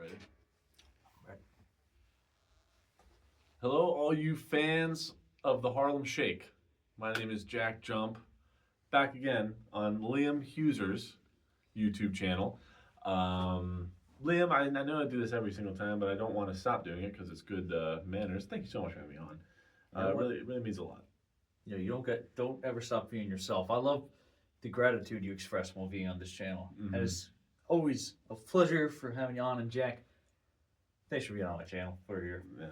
Ready? Right. Hello, all you fans of the Harlem Shake. My name is Jack Jump, back again on Liam Huser's YouTube channel. Liam, I know I do this every single time, but I don't want to stop doing it because it's good manners. Thank you so much for having me on. It really means a lot. You know, don't ever stop being yourself. I love the gratitude you express while being on this channel. Mhm. And it's always a pleasure for having you on. And Jack, thanks for being on my channel for your. Yeah,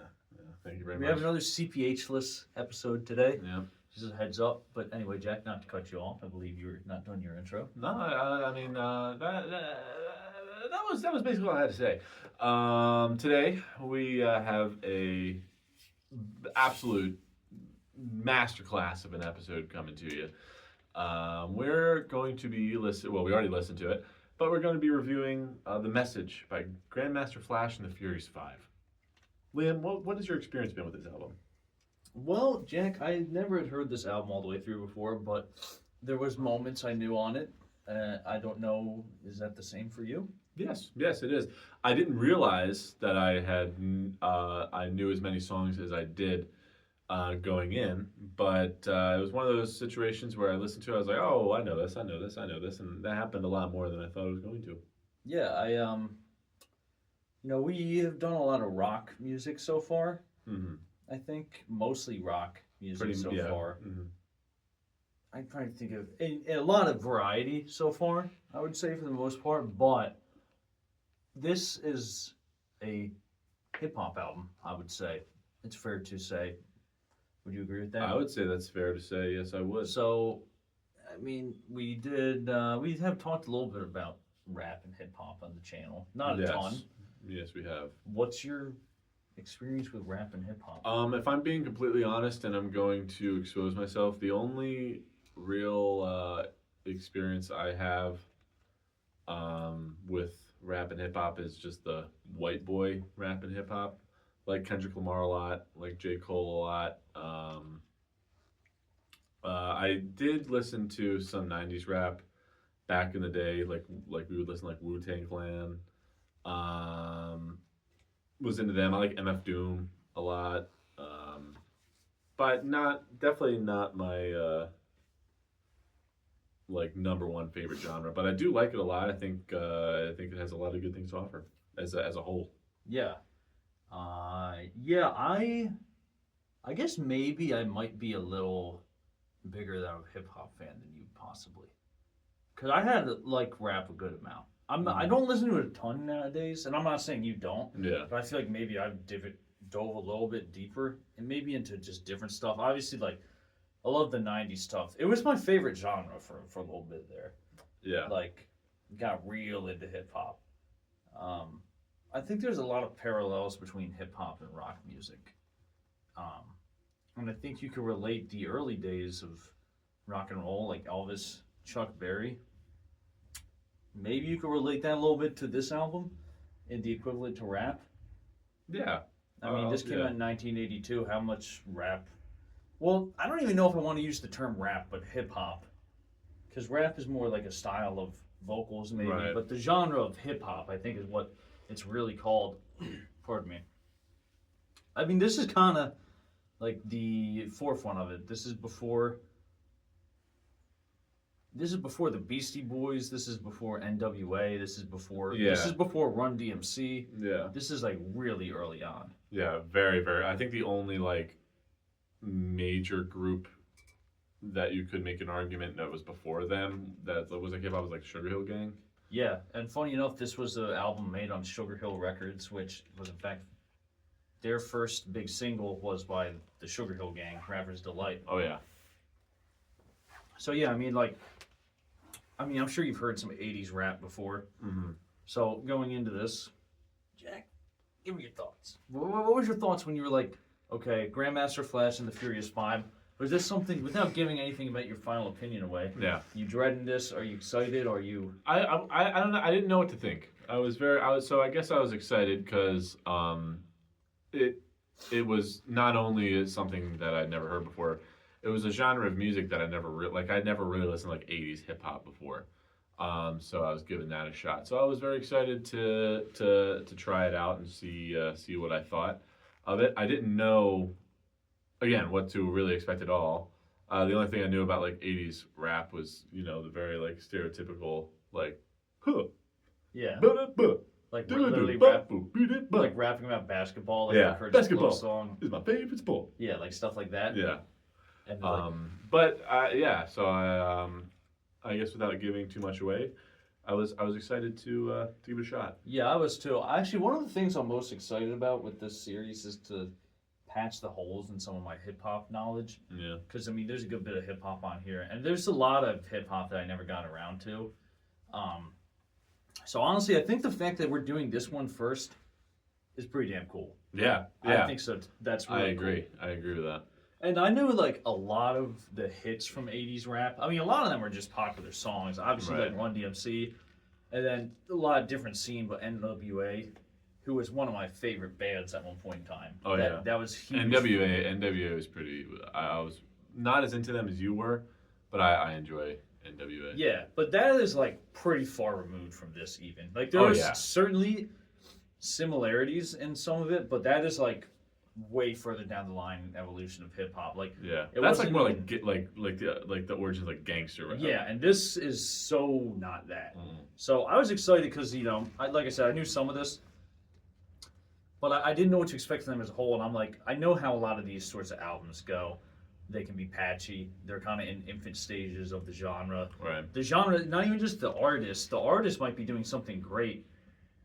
thank you very We much. have another CPH-less episode today. Yeah. Just a heads up. But anyway, Jack, not to cut you off. I believe you were not done your intro. No, I mean that was basically all I had to say. Today we have a absolute masterclass of an episode coming to you. We're going to be we already listened to it, but we're going to be reviewing The Message by Grandmaster Flash and the Furious Five. Liam, what has your experience been with this album? Well, Jack, I never had heard this album all the way through before, but there was moments I knew on it. I don't know, is that the same for you? Yes, it is. I didn't realize that I knew as many songs as I did going in, but it was one of those situations where I listened to it, I was like, oh, I know this, and that happened a lot more than I thought it was going to. Yeah, we have done a lot of rock music so far. Mm-hmm. I think mostly rock music far. Mm-hmm. I'm trying to think of a lot of variety so far, I would say, for the most part, but this is a hip-hop album, I would say. It's fair to say. Would you agree with that? I would say that's fair to say. Yes, I would. So, I mean, we have talked a little bit about rap and hip-hop on the channel. Not a ton. Yes, we have. What's your experience with rap and hip-hop? If I'm being completely honest and I'm going to expose myself, the only real experience I have with rap and hip-hop is just the white boy rap and hip-hop. Like Kendrick Lamar a lot, like J. Cole a lot. I did listen to some '90s rap back in the day, like we would listen to, like Wu-Tang Clan. Was into them. I like MF Doom a lot, but definitely not my like number one favorite genre. But I do like it a lot. I think it has a lot of good things to offer as a whole. Yeah. I guess maybe I might be a little bigger of a hip hop fan than you possibly. Cause I had like rap a good amount. I don't listen to it a ton nowadays, and I'm not saying you don't. Yeah. But I feel like maybe I've dove a little bit deeper and maybe into just different stuff. Obviously, like I love the '90s stuff. It was my favorite genre for a little bit there. Yeah. Like got real into hip hop. I think there's a lot of parallels between hip hop and rock music. And I think you can relate the early days of rock and roll, like Elvis, Chuck Berry. Maybe you could relate that a little bit to this album and the equivalent to rap. Yeah. I mean, this came out in 1982. How much rap? Well, I don't even know if I want to use the term rap, but hip hop. Because rap is more like a style of vocals, maybe. Right. But the genre of hip hop, I think, is what it's really called. Pardon me. I mean, this is kind of like the forefront of it. This is before the Beastie Boys. This is before NWA. This is before Run DMC. Yeah. This is like really early on. Yeah, very, very. I think the only like major group that you could make an argument that was before them that was like hip hop was like Sugar Hill Gang. Yeah, and funny enough, this was an album made on Sugar Hill Records, which was in fact their first big single was by the Sugar Hill Gang, Rapper's Delight. Oh yeah. So yeah, I mean, I'm sure you've heard some '80s rap before. Mm-hmm. So going into this, Jack, give me your thoughts. What was your thoughts when you were like, okay, Grandmaster Flash and the Furious Five? Was this something, without giving anything about your final opinion away? Yeah. You dreading this? Are you excited? Are you? I don't know. I didn't know what to think. So I guess I was excited because it was not only something that I'd never heard before. It was a genre of music that I never I'd never really listened to like '80s hip hop before. So I was giving that a shot. So I was very excited to try it out and see what I thought of it. I didn't know again what to really expect at all. The only thing I knew about like '80s rap was the very like stereotypical like huh, Yeah. buh, buh, Like buh, literally buh, rap, buh, beat it, buh. like rapping about basketball, like Yeah, the Curtis basketball. Blow song. Is my favorite sport. Yeah, like stuff like that. Yeah. And like, But yeah, so I guess without giving too much away, I was excited to give it a shot. yeah, I was too. Actually, one of the things I'm most excited about with this series is to patch the holes in some of my hip hop knowledge. Yeah. Because I mean, there's a good bit of hip hop on here, and there's a lot of hip hop that I never got around to. So honestly, I think the fact that we're doing this one first is pretty damn cool. Yeah. I think so. That's really I agree. cool. I agree with that. And I knew like a lot of the hits from '80s rap. I mean, a lot of them are just popular songs. Obviously, Right. like Run DMC, and then a lot of different scene. But NWA, who was one of my favorite bands at one point in time. Oh, yeah. That was huge. NWA was pretty. I was not as into them as you were, but I enjoy NWA. Yeah, but that is like pretty far removed from this even. Like there Oh, are yeah. certainly similarities in some of it, but that is like way further down the line in evolution of hip hop. Like Yeah, it that's like wasn't more even- like the origins of like gangster rap. yeah, and this is so not that. Mm. So I was excited because like I said, I knew some of this, but I didn't know what to expect from them as a whole. And I'm like, I know how a lot of these sorts of albums go. They can be patchy. They're kind of in infant stages of the genre. Right. The genre, not even just the artist. The artist might be doing something great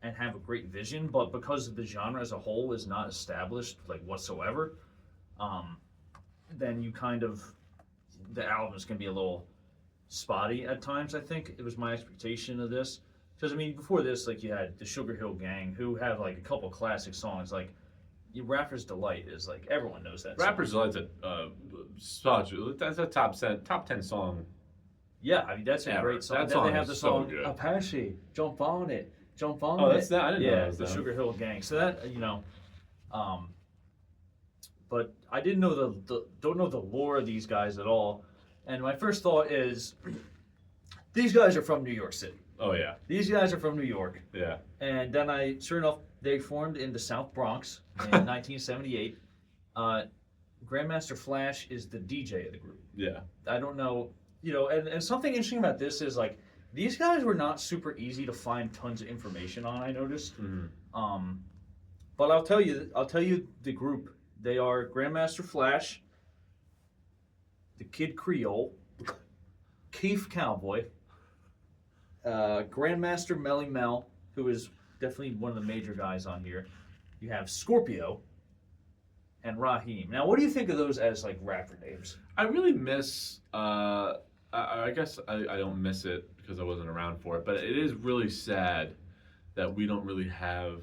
and have a great vision, but because the genre as a whole is not established like whatsoever, then the album is going to be a little spotty at times. I think it was my expectation of this because I mean before this, like you had the Sugar Hill Gang who had like a couple classic songs like. Rapper's Delight is like everyone knows that. Rapper's song. Delight's that's a top 10 song. Yeah, I mean that's a Ever. great song. That Then song they have is the so song good. Apache, Jump on It, Jump on It. Oh, that's that. I didn't know yeah, that was the them. Sugar Hill Gang. So that but I didn't know don't know the lore of these guys at all. And my first thought is, these guys are from New York City. Oh yeah, These guys are from New York. yeah. And then sure enough, they formed in the South Bronx in 1978. Grandmaster Flash is the DJ of the group. Yeah. I don't know, and something interesting about this is like these guys were not super easy to find tons of information on. I noticed, but I'll tell you the group. They are Grandmaster Flash, the Kid Creole, Keith Cowboy, Grandmaster Melly Mel, who is definitely one of the major guys on here. You have Scorpio and Raheem. Now, what do you think of those as like rapper names? I really miss. I guess I don't miss it because I wasn't around for it, but it is really sad that we don't really have.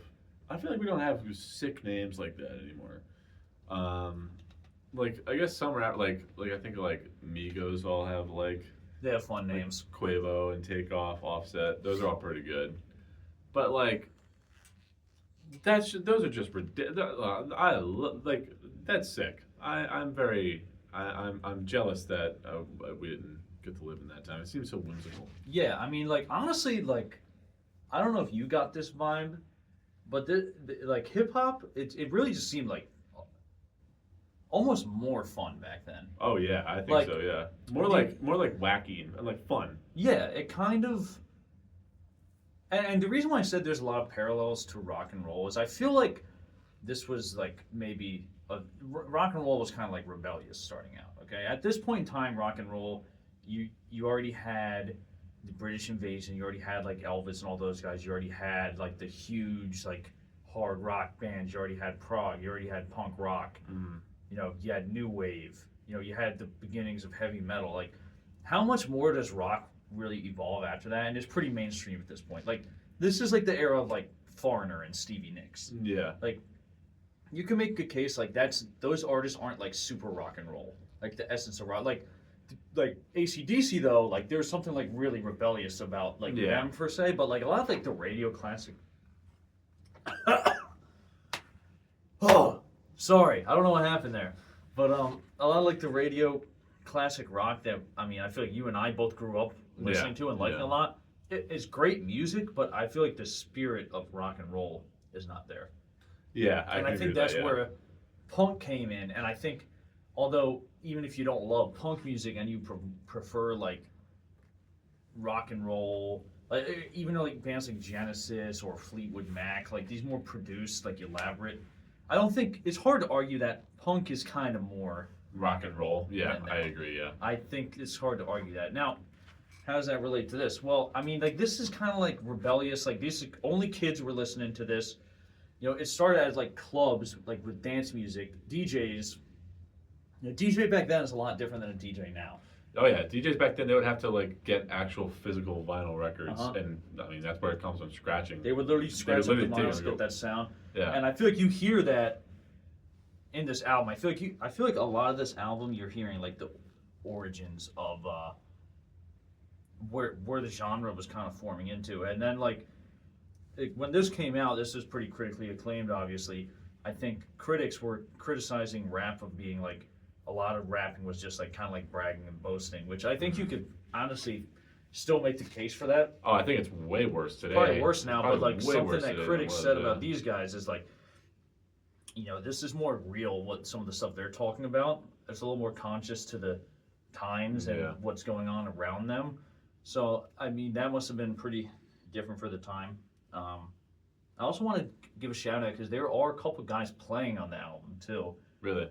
I feel like we don't have sick names like that anymore. Like I guess some rap like I think like Migos all have like They have fun names. Quavo and Takeoff, Offset. Those are all pretty good, but like those are just ridiculous. Like that's sick. I'm jealous that we didn't get to live in that time. It seems so whimsical. Yeah, I mean, like honestly, like I don't know if you got this vibe, but like hip hop, it really just seemed like almost more fun back then. Oh yeah, I think Like, so. Yeah, more like wacky and like fun. Yeah, it kind of. And the reason why I said there's a lot of parallels to rock and roll is I feel like this was like maybe rock and roll was kind of like rebellious starting out. Okay, at this point in time, rock and roll, you already had the British invasion, you already had like Elvis and all those guys, you already had like the huge like hard rock bands, you already had prog, you already had punk rock, you had new wave, you had the beginnings of heavy metal. Like, how much more does rock really evolve after that? And it's pretty mainstream at this point. Like, this is like the era of like Foreigner and Stevie Nicks. Yeah. Like, you can make a case like those artists aren't like super rock and roll, like the essence of rock. Like AC/DC though, like there's something like really rebellious about like them per se, but like a lot of like the radio classic. Oh, sorry, I don't know what happened there, but a lot of like the radio classic rock that I mean I feel like you and I both grew up listening to and liking a lot. it's great music, but I feel like the spirit of rock and roll is not there. Yeah, I And can I agree think with that's that, yeah. where punk came in. And I think, although even if you don't love punk music and you prefer like rock and roll, like even like bands like Genesis or Fleetwood Mac, like these more produced, like elaborate. I don't think it's hard to argue that punk is kind of more rock and roll. Yeah, than I that. agree, yeah. I think it's hard to argue that. Now, how does that relate to this? Well, I mean, like this is kind of like rebellious. Like these only kids were listening to this. You know, it started as like clubs, like with dance music, DJs. You know, DJ back then is a lot different than a DJ now. Oh yeah, DJs back then they would have to like get actual physical vinyl records, Uh-huh. and I mean that's where it comes from scratching. They would literally scratch up the literally vinyl to dig- get that sound. Yeah, And I feel like you hear that in this album. I feel like a lot of this album you're hearing like the origins of where the genre was kind of forming into. And then like when this came out, this was pretty critically acclaimed, obviously. I think critics were criticizing rap of being like a lot of rapping was just like kind of like bragging and boasting, which I think you could honestly still make the case for that. Oh, I think it's way worse today. Probably worse now, but Probably like way something worse that today than critics it was, said yeah. about these guys is like, you know, this is more real. What some of the stuff they're talking about, it's a little more conscious to the times and Yeah. what's going on around them. So I mean, that must have been pretty different for the time. I also want to give a shout out because there are a couple guys playing on the album too. Really?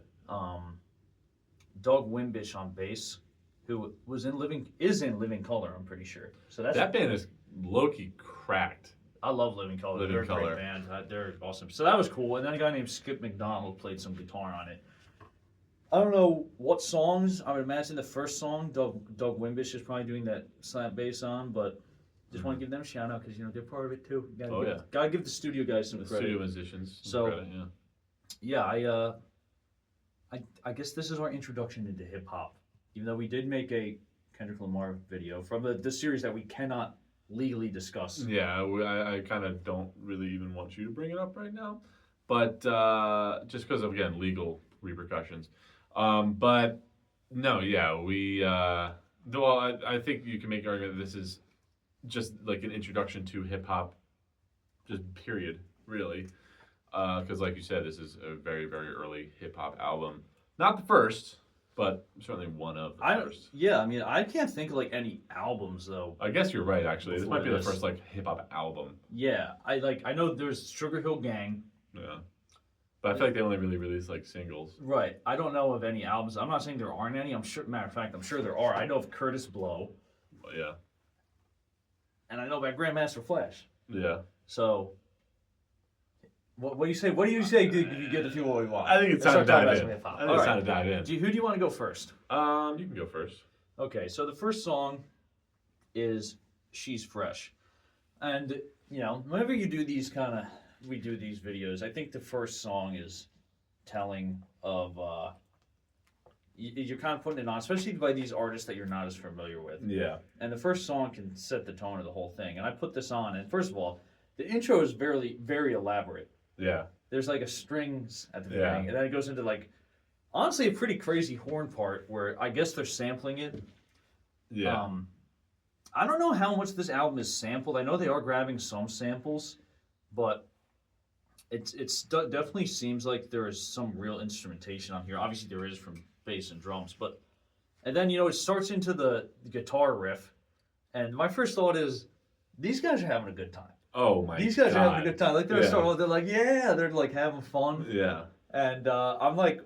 Doug Wimbish on bass, who is in Living Color, I'm pretty sure. So that's That band is low-key cracked. I love Living Color. Living They're a Colour. great band. They're awesome. So that was cool. And then a guy named Skip McDonald played some guitar on it. I don't know what songs. I would imagine the first song Doug Wimbish is probably doing that slap bass on, but just want to give them a shout out because you know they're part of it too. Gotta give the studio guys some The credit. studio musicians. some So- credit, yeah. Yeah, I guess this is our introduction into hip hop. Even though we did make a Kendrick Lamar video from the series that we cannot legally discuss. Yeah, I kind of don't really even want you to bring it up right now, but just because of again legal repercussions. But no, yeah, well, I think you can make an argument that this is just like an introduction to hip hop, just period, really. Because like you said, this is a very very early hip hop album, not the first, but certainly one of the first. Yeah, I mean, I can't think of like any albums though. I guess you're right. Actually, this Before might be the this. first like hip hop album. Yeah, I know there's Sugar Hill Gang. Yeah. But I feel like they only really released like singles. Right. I don't know of any albums. I'm not saying there aren't any. Matter of fact, I'm sure there are. I know of Curtis Blow, But yeah. and I know about Grandmaster Flash. Yeah. So, what do you say? What do you say? Did you get the people what we want? I think it's Let's time to start talking dive about in. some hip-hop. I think All it's right. time to dive in. Who do you want to go first? You can go first. Okay, so the first song is "She's Fresh," and you know, whenever you do we do these videos. I think the first song is telling of you're kind of putting it on, especially by these artists that you're not as familiar with. Yeah. And the first song can set the tone of the whole thing. And I put this on, and first of all, the intro is very, very elaborate. Yeah. There's like a strings at the Yeah. beginning, and then it goes into like, honestly, a pretty crazy horn part where I guess they're sampling it. Yeah. I don't know how much this album is sampled. I know they are grabbing some samples, but definitely seems like there is some real instrumentation on here. Obviously, there is from bass and drums, and then you know it starts into the guitar riff, and my first thought is these guys are having a good time. Oh my These guys God. are having a good time. Like they're they're like they're like having fun, Yeah. and I'm like,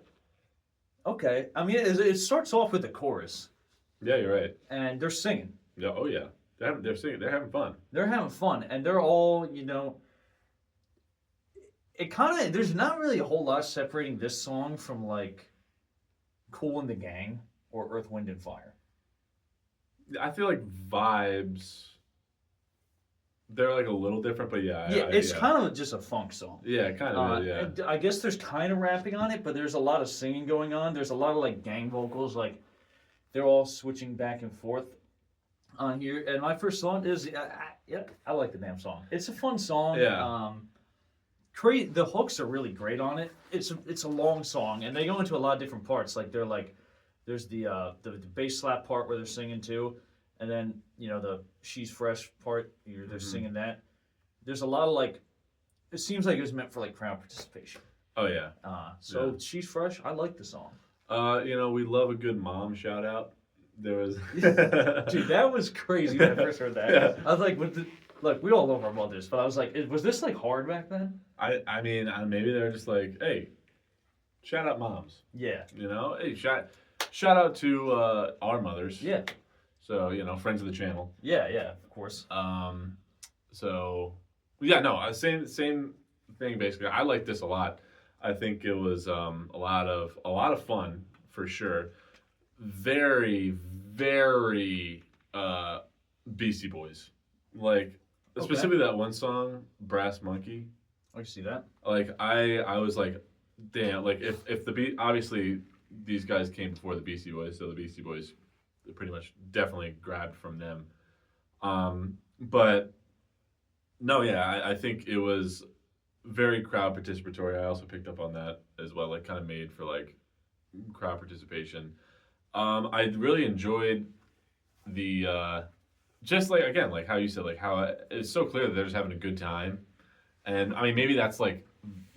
okay. I mean, it starts off with the chorus, Yeah, you're right. and they're singing. Yeah. Oh yeah. They're singing. They're having fun. They're having fun, and they're all, you know, it kind of, there's not really a whole lot separating this song from like Kool and the Gang or Earth, Wind and Fire. I feel like vibes. They're like a little different, but yeah. It's kind of just a funk song. Yeah, kind of. Yeah. And I guess there's kind of rapping on it, but there's a lot of singing going on. There's a lot of like gang vocals, like they're all switching back and forth on here. And my first song is, I like the damn song. It's a fun song. Yeah. The hooks are really great on it. It's a long song, and they go into a lot of different parts. Like there's the bass slap part where they're singing too, and then the "She's Fresh" part. You're just Mhm. singing that. There's a lot of like. It seems like it was meant for like crowd participation. Oh yeah. So "She's Fresh." I like the song. We love a good mom shout out. There was Dude, that was crazy when I first heard that. Yeah. I was like, look, we all love our mothers, but I was like, was this like hard back then? I mean, maybe they're just like, hey, shout out moms. Yeah. Hey, shout out to our mothers. Yeah. So friends of the channel. Yeah, of course. So yeah, no, same thing basically. I like this a lot. I think it was a lot of fun for sure. Very, very Beastie Boys. Like specifically that one song, Brass Monkey. I can see that. Like I was like, damn. Like if obviously these guys came before the Beastie Boys, so the Beastie Boys pretty much definitely grabbed from them. But no, yeah, I think it was very crowd participatory. I also picked up on that as well, like kind of made for like crowd participation. I really enjoyed the just like again, like how you said, like how it's so clear that they're just having a good time, and I mean maybe that's like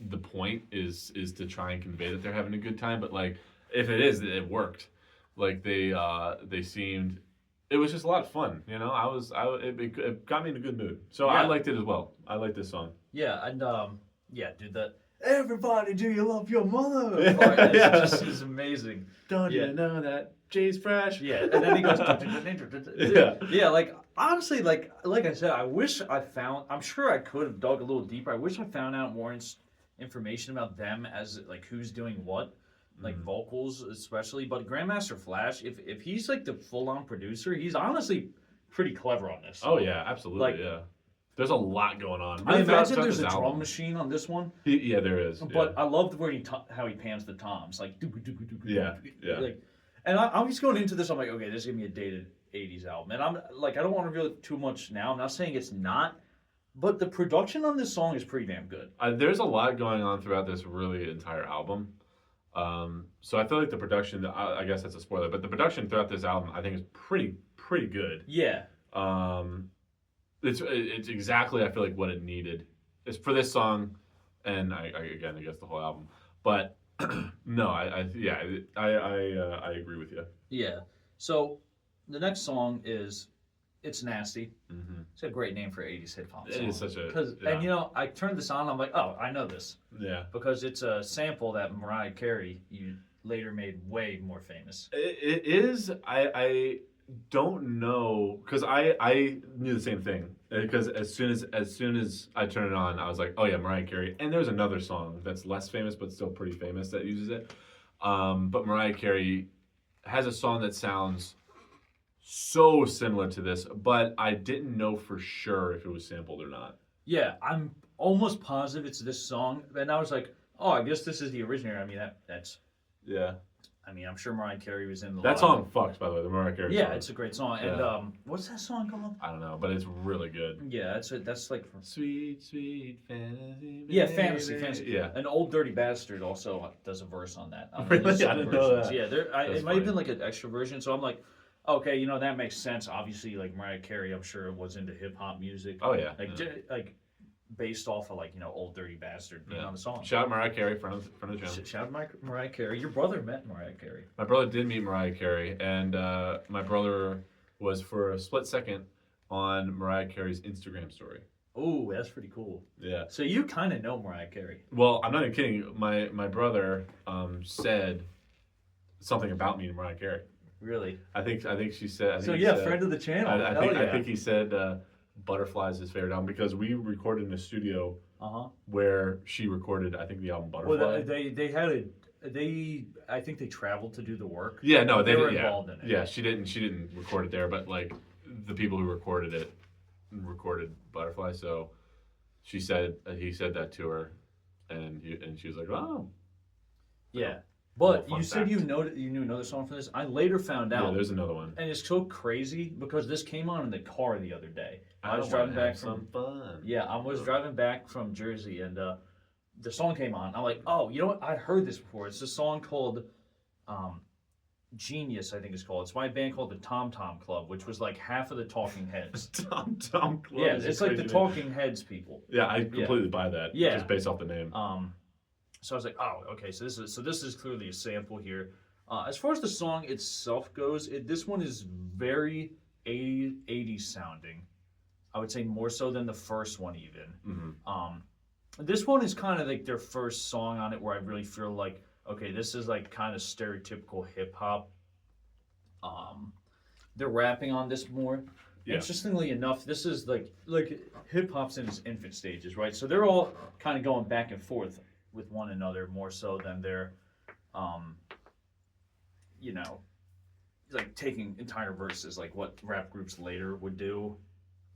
the point is to try and convey that they're having a good time, but like if it is, it worked. Like they seemed. It was just a lot of fun, it got me in a good mood. So I Yeah. liked it as well. I like this song. Yeah, and dude, that "Everybody, do you love your mother?" Yeah. part Yeah. is amazing. Don't Yeah. you know that Jay's fresh? Yeah, and then he goes, Yeah. yeah. Like honestly, like I said, I wish I found. I'm sure I could have dug a little deeper. I wish I found out more information about them as like who's doing what, like vocals especially. But Grandmaster Flash, if he's like the full on producer, he's honestly pretty clever on this. Oh yeah, absolutely. Like- Yeah. There's a lot going on. I Really throughout imagine there's this a drum album. machine on this one. Yeah, there is. But I loved where how he pans the toms, like Yeah, yeah. like, and I'm just going into this. I'm like, okay, this is gonna be a dated '80s album, and I'm like, I don't want to reveal too much now. I'm not saying it's not, but the production on this song is pretty damn good. There's a lot going on throughout this really entire album. So I feel like the production. I guess that's a spoiler, but the production throughout this album, I think, is pretty good. Yeah, It's exactly I feel like what it needed. It's for this song, and I guess the whole album. But no, I agree with you. yeah. So the next song is "It's Nasty." Mm-hmm. It's a great name for '80s hip hop It song. is such a And I turned this on. I'm like, oh, I know this yeah. because it's a sample that Mariah Carey you later made way more famous. It is. I don't know because I knew the same thing because as soon as I turned it on, I was like, oh yeah, Mariah Carey. And there's another song that's less famous but still pretty famous that uses it. But Mariah Carey has a song that sounds so similar to this, but I didn't know for sure if it was sampled or not. Yeah, I'm almost positive it's this song. And I was like, oh, I guess this is the originator. I mean, that's. Yeah. I mean, I'm sure Mariah Carey was in the. That song fucks, by the way, the Mariah Carey Yeah, song. it's a great song. Yeah. And what's that song called? I don't know, but it's really good. Yeah, that's like. Sweet, sweet fantasy. Yeah, baby. fantasy. Yeah. An Old Dirty Bastard also does a verse on that. Really? There's some I didn't know versions. that. Yeah, That's it might have funny. been like an extra version. So I'm like, okay, that makes sense. Obviously, like Mariah Carey, I'm sure was into hip hop music. Oh yeah. Like like based off of like Old Dirty Bastard being on the song. Shout out Mariah Carey, friend of the channel. Shout out Mariah Carey. Your brother met Mariah Carey. My brother did meet Mariah Carey, and my brother was for a split second on Mariah Carey's Instagram story. Oh, that's pretty cool. Yeah. So you kind of know Mariah Carey. Well, I'm not even kidding. My brother said something about me to Mariah Carey. Really? I think she said. So yeah, friend of the channel. I think he said Butterflies his favorite album because we recorded in a studio where she recorded. I think the album Butterfly. Well, they had I think they traveled to do the work. Yeah, no, they were did, involved in it. Yeah, she didn't record it there, but like the people who recorded it recorded Butterfly. So he said that to her, and she was like, oh. Yeah, but fun you said fact. you knew another song from this. I later found out. Yeah, there's another one. And it's so crazy because this came on in the car the other day. I was wanna driving back have some fun. Yeah, I was driving back from Jersey, and the song came on. I'm like, oh, you know what? I heard this before. It's a song called Genius, I think it's called. It's by a band called the Tom Tom Club, which was like half of the Talking Heads. Tom Tom Club. Yeah, is a it's like the crazy name. Talking Heads people. Yeah, I completely buy that. Yeah. Just based off the name. So I was like, oh, okay, so this is clearly a sample here. As far as the song itself goes, this one is very 80s sounding. I would say more so than the first one even. This one is kind of like their first song on it where I really feel like, okay, this is like kind of stereotypical hip hop. They're rapping on this more. Yeah. Interestingly enough, this is like hip hop's in its infant stages, right? So they're all kind of going back and forth with one another more so than they're, you know, like taking entire verses like what rap groups later would do.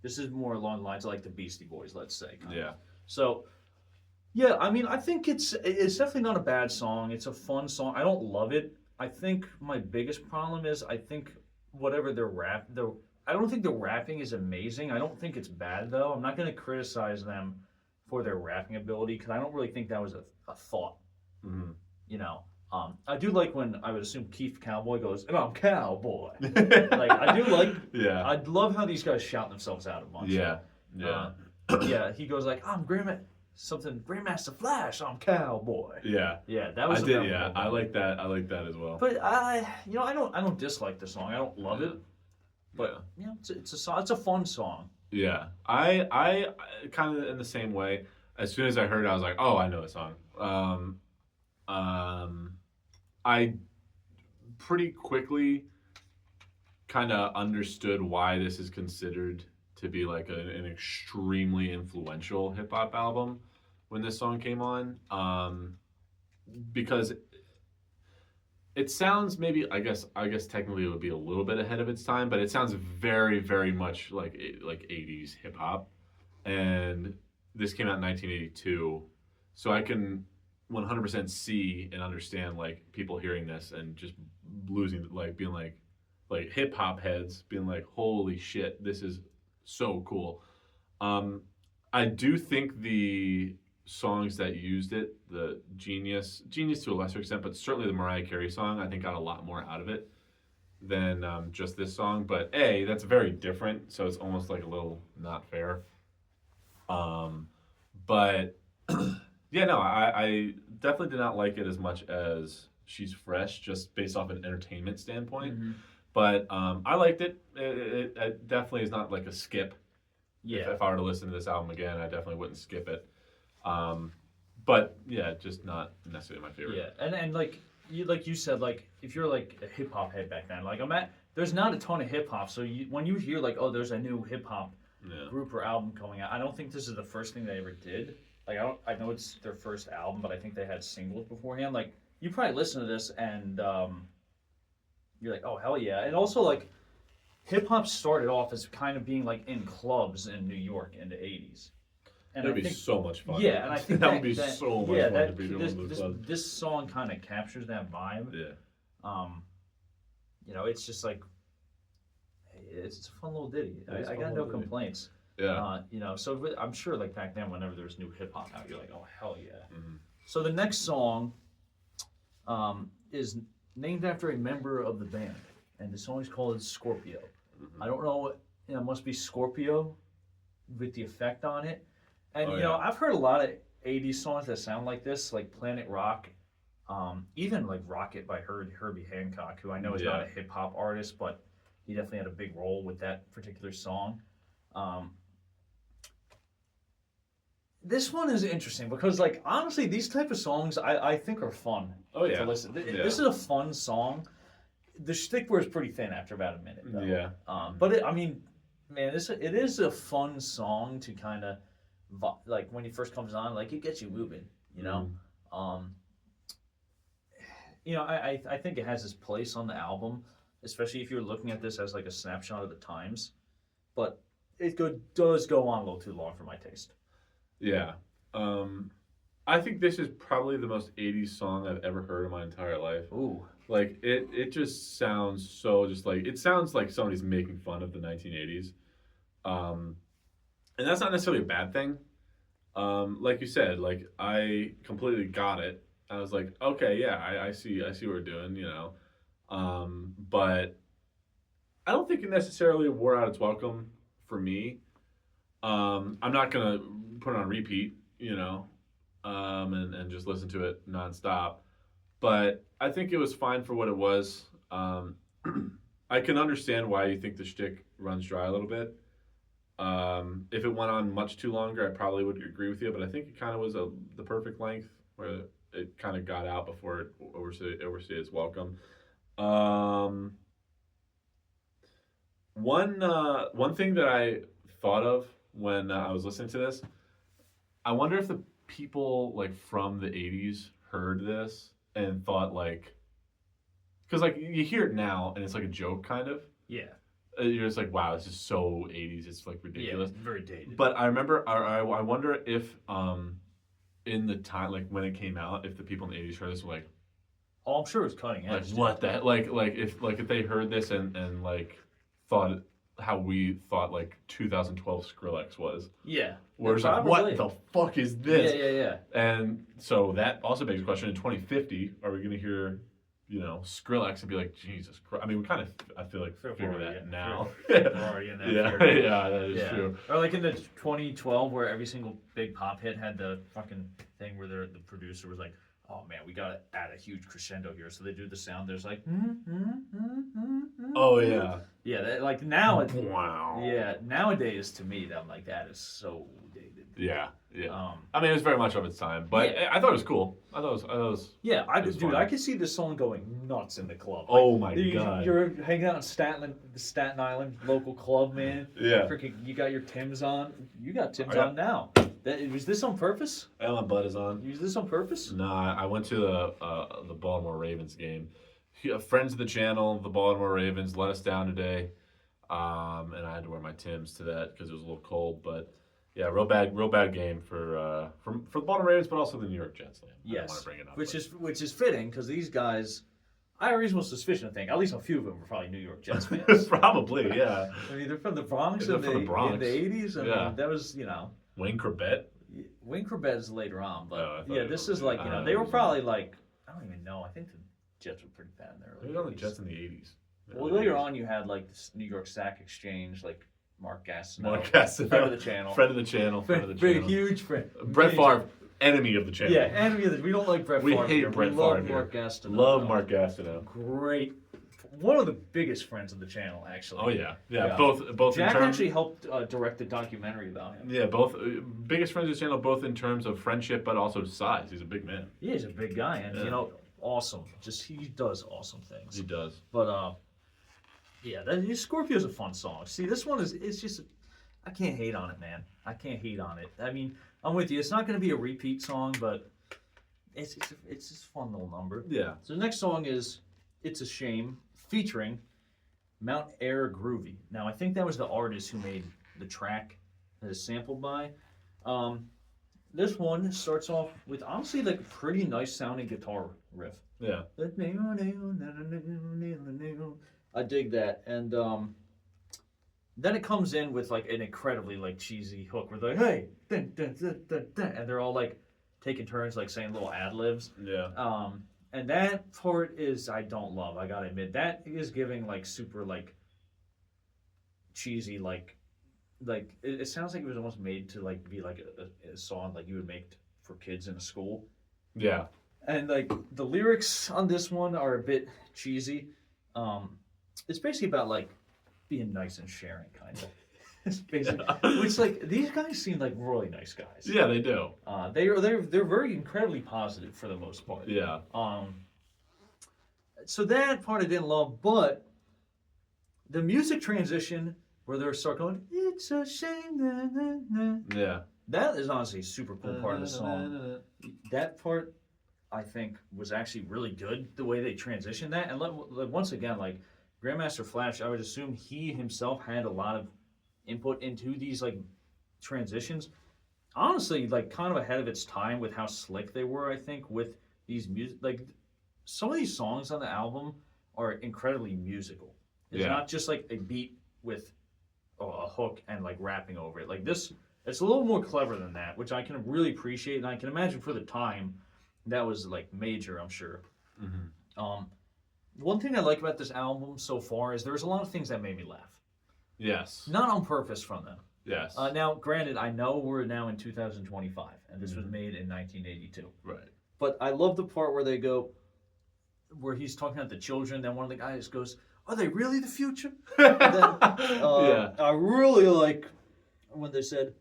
This is more along the lines of like the Beastie Boys, let's say. Yeah. So, yeah, I mean, I think it's definitely not a bad song. It's a fun song. I don't love it. I think my biggest problem is I think whatever I don't think the rapping is amazing. I don't think it's bad though. I'm not going to criticize them for their rapping ability because I don't really think that was a thought. You know, I do like when I would assume Keith Cowboy goes, "And I'm Cowboy." Like I do like. Yeah. I love how these guys shout themselves out a bunch. Yeah. Yeah. Yeah. He goes like, "I'm Grandmaster Flash. I'm Cowboy." Yeah. Yeah, that was. I did. Yeah, I like that. I like that as well. But I don't dislike the song. I don't love it. But yeah, it's a song. It's a fun song. Yeah, I kind of in the same way. As soon as I heard it, I was like, oh, I know the song. I pretty quickly kind of understood why this is considered to be like an extremely influential hip hop album when this song came on, because it sounds maybe I guess technically it would be a little bit ahead of its time, but it sounds very very much like 80s hip hop, and this came out in 1982, so I can 100% see and understand like people hearing this and just losing like being like hip hop heads being like holy shit, this is so cool. I do think the songs that used it, the Genius to a lesser extent, but certainly the Mariah Carey song, I think got a lot more out of it than just this song. But that's very different, so it's almost like a little not fair. But yeah, no, I definitely did not like it as much as She's Fresh, just based off an entertainment standpoint. But I liked it. It definitely is not like a skip. Yeah. If I were to listen to this album again, I definitely wouldn't skip it. But yeah, just not necessarily my favorite. Yeah, and like you said, like if you're like a hip hop head back then, like there's not a ton of hip hop, so when you hear like, oh, there's a new hip hop group or album coming out, I don't think this is the first thing they ever did. Like I know it's their first album, but I think they had singles beforehand. Like you probably listen to this and you're like, oh hell yeah, and also like hip hop started off as kind of being like in clubs in New York in the '80s. And that'd be so much fun. Yeah, and I think that would be so much fun to be doing this song kind of captures that vibe. Yeah. You know, it's just like it's a fun little ditty. I got no complaints. Yeah. You know, so I'm sure like back then, whenever there was new hip hop out, you're like, oh hell yeah. So the next song is named after a member of the band, and the song is called Scorpio. I don't know, it must be Scorpio with the effect on it. And you know, I've heard a lot of '80s songs that sound like this, like Planet Rock, even like Rocket by Herbie Hancock, who I know is not a hip hop artist, but he definitely had a big role with that particular song. This one is interesting because, like, honestly, these type of songs I think are fun to listen. This is a fun song. The shtick was pretty thin after about a minute, though. Yeah. But I mean, man, it is a fun song to kind of like when it first comes on, like it gets you moving, you know. You know, I think it has its place on the album, especially if you're looking at this as like a snapshot of the times. But it does go on a little too long for my taste. Yeah. I think this is probably the most 80s song I've ever heard in my entire life. Ooh. Like, it just sounds so just like, it sounds like somebody's making fun of the 1980s. And that's not necessarily a bad thing. Like you said, like, I completely got it. I was like, okay, yeah, I see what we're doing, you know. But I don't think it necessarily wore out its welcome for me. I'm not gonna put it on repeat, and just listen to it nonstop. But I think it was fine for what it was. I can understand why you think the shtick runs dry a little bit. If it went on much too longer, I probably would agree with you. But I think it kind of was the perfect length where it kind of got out before it overstayed its welcome. Um, one thing that I thought of when I was listening to this, I wonder if the people like from the '80s heard this and thought like, because like you hear it now and it's like a joke kind of. Yeah. You're just like, wow, this is so '80s. It's like ridiculous. Yeah, very dated. But I remember, I wonder if in the time like when it came out, if the people in the '80s heard this, were like, Oh, I'm sure it was cutting like edge. what the like if they heard this and like thought how we thought like 2012 Skrillex was. Yeah. Where it's like, what the fuck is this? Yeah. And so that also begs the question: in 2050, are we going to hear, Skrillex and be like, Jesus Christ? I mean, we kind of, I feel like, figure that now. We're already in that. Yeah, that is true. Or like in the 2012, where every single big pop hit had the fucking thing where the producer was like, oh man, we gotta add a huge crescendo here. So they do the sound. There's like, Oh yeah. Yeah, like now. Wow. Yeah, nowadays to me, I'm like, that is so dated. Yeah. I mean, it was very much of its time, but I thought it was cool. I thought it was. Yeah, I fun. could see this song going nuts in the club. Oh my god! You're hanging out in Staten Island local club, man. Yeah. Freaking, you got your Timbs on. You got Timbs on now. Was this on purpose? My butt is on. Was this on purpose? No, I went to the Baltimore Ravens game. Friends of the channel, the Baltimore Ravens, let us down today, and I had to wear my Timbs to that because it was a little cold. But yeah, real bad game for the Baltimore Ravens, but also the New York Jets. Yes, I don't want to bring it up, which is fitting because these guys, I have a reasonable suspicion to think at least a few of them were probably New York Jets fans. Probably, yeah. I mean, they're from the Bronx. They're from the Bronx in the '80s. I mean, that was Wayne Corbett. Wayne Corbett is later on, but this is like I they were probably like, I don't even know. I think the Jets were pretty bad in the early. They were on the Jets in the '80s. Well, later on, you had like this New York Sack Exchange, like Mark Gastineau, friend of the channel, big huge friend. Brett Favre, enemy of the channel. Yeah, enemy of the. We don't like Brett Favre. We hate Brett Favre. Mark Gastineau. Love Mark Gastineau. Great. One of the biggest friends of the channel, actually. Oh yeah. Both. Jack actually helped direct the documentary about him. Yeah, both biggest friends of the channel, both in terms of friendship, but also size. He's a big man. He is a big guy, and awesome. Just he does awesome things. He does. But Scorpio's a fun song. See, this one it's just, I can't hate on it, man. I can't hate on it. I mean, I'm with you. It's not going to be a repeat song, but it's just a fun little number. Yeah. So the next song is "It's a Shame," featuring Mount Air Groovy. Now, I think that was the artist who made the track that is sampled by. This one starts off with honestly like a pretty nice sounding guitar riff. Yeah. I dig that, and then it comes in with like an incredibly like cheesy hook where they're like, hey, dun, dun, dun, dun, dun, and they're all like taking turns like saying little ad libs. Yeah. And that part is I don't love. I gotta admit that is giving like super like cheesy like it sounds like it was almost made to like be like a song like you would make for kids in a school. Yeah. And like the lyrics on this one are a bit cheesy. It's basically about like being nice and sharing, kind of. It's basically, which like these guys seem like really nice guys. Yeah, they do. They're very incredibly positive for the most part. Yeah. So that part I didn't love, but the music transition where they're start going, it's a shame. Na, na, na. Yeah. That is honestly a super cool part of the song. That part, I think, was actually really good, the way they transitioned that. And once again, like, Grandmaster Flash, I would assume he himself had a lot of input into these, like, transitions. Honestly, like, kind of ahead of its time with how slick they were, I think, with these music. Like, some of these songs on the album are incredibly musical. It's not just, like, a beat with a hook and, like, rapping over it. Like, this, it's a little more clever than that, which I can really appreciate. And I can imagine for the time, that was, like, major, I'm sure. Mm-hmm. One thing I like about this album so far is there's a lot of things that made me laugh. Yes. Not on purpose from them. Yes. Now, granted, I know we're now in 2025, and this was made in 1982. Right. But I love the part where they go, where he's talking about the children, then one of the guys goes, "Are they really the future?" And then, Yeah. I really like when they said,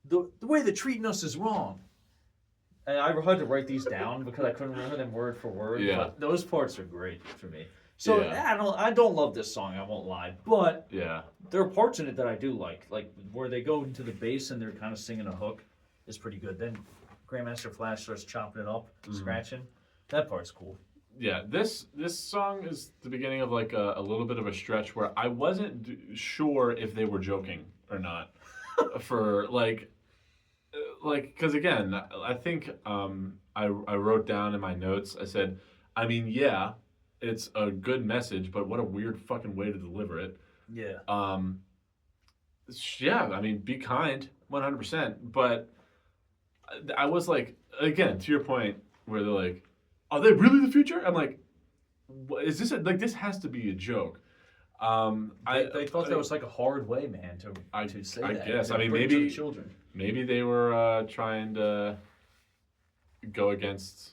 the way they're treating us is wrong. And I had to write these down because I couldn't remember them word for word. Yeah. But those parts are great for me. So Yeah. I don't love this song, I won't lie. But Yeah. there are parts in it that I do like where they go into the bass and they're kind of singing a hook is pretty good. Then Grandmaster Flash starts chopping it up, scratching. That part's cool. Yeah, this song is the beginning of like a little bit of a stretch where I wasn't sure if they were joking or not. For like because again, I think I wrote down in my notes. I said, I mean, yeah, it's a good message, but what a weird fucking way to deliver it. Yeah. Yeah, I mean, be kind, 100%. But I was like, again, to your point, where they're like, "Are they really the future?" I'm like, "Is this this has to be a joke?" They thought that was like a hard way, man, to say I that. guess. To I mean, bring to maybe the children. maybe they were trying to go against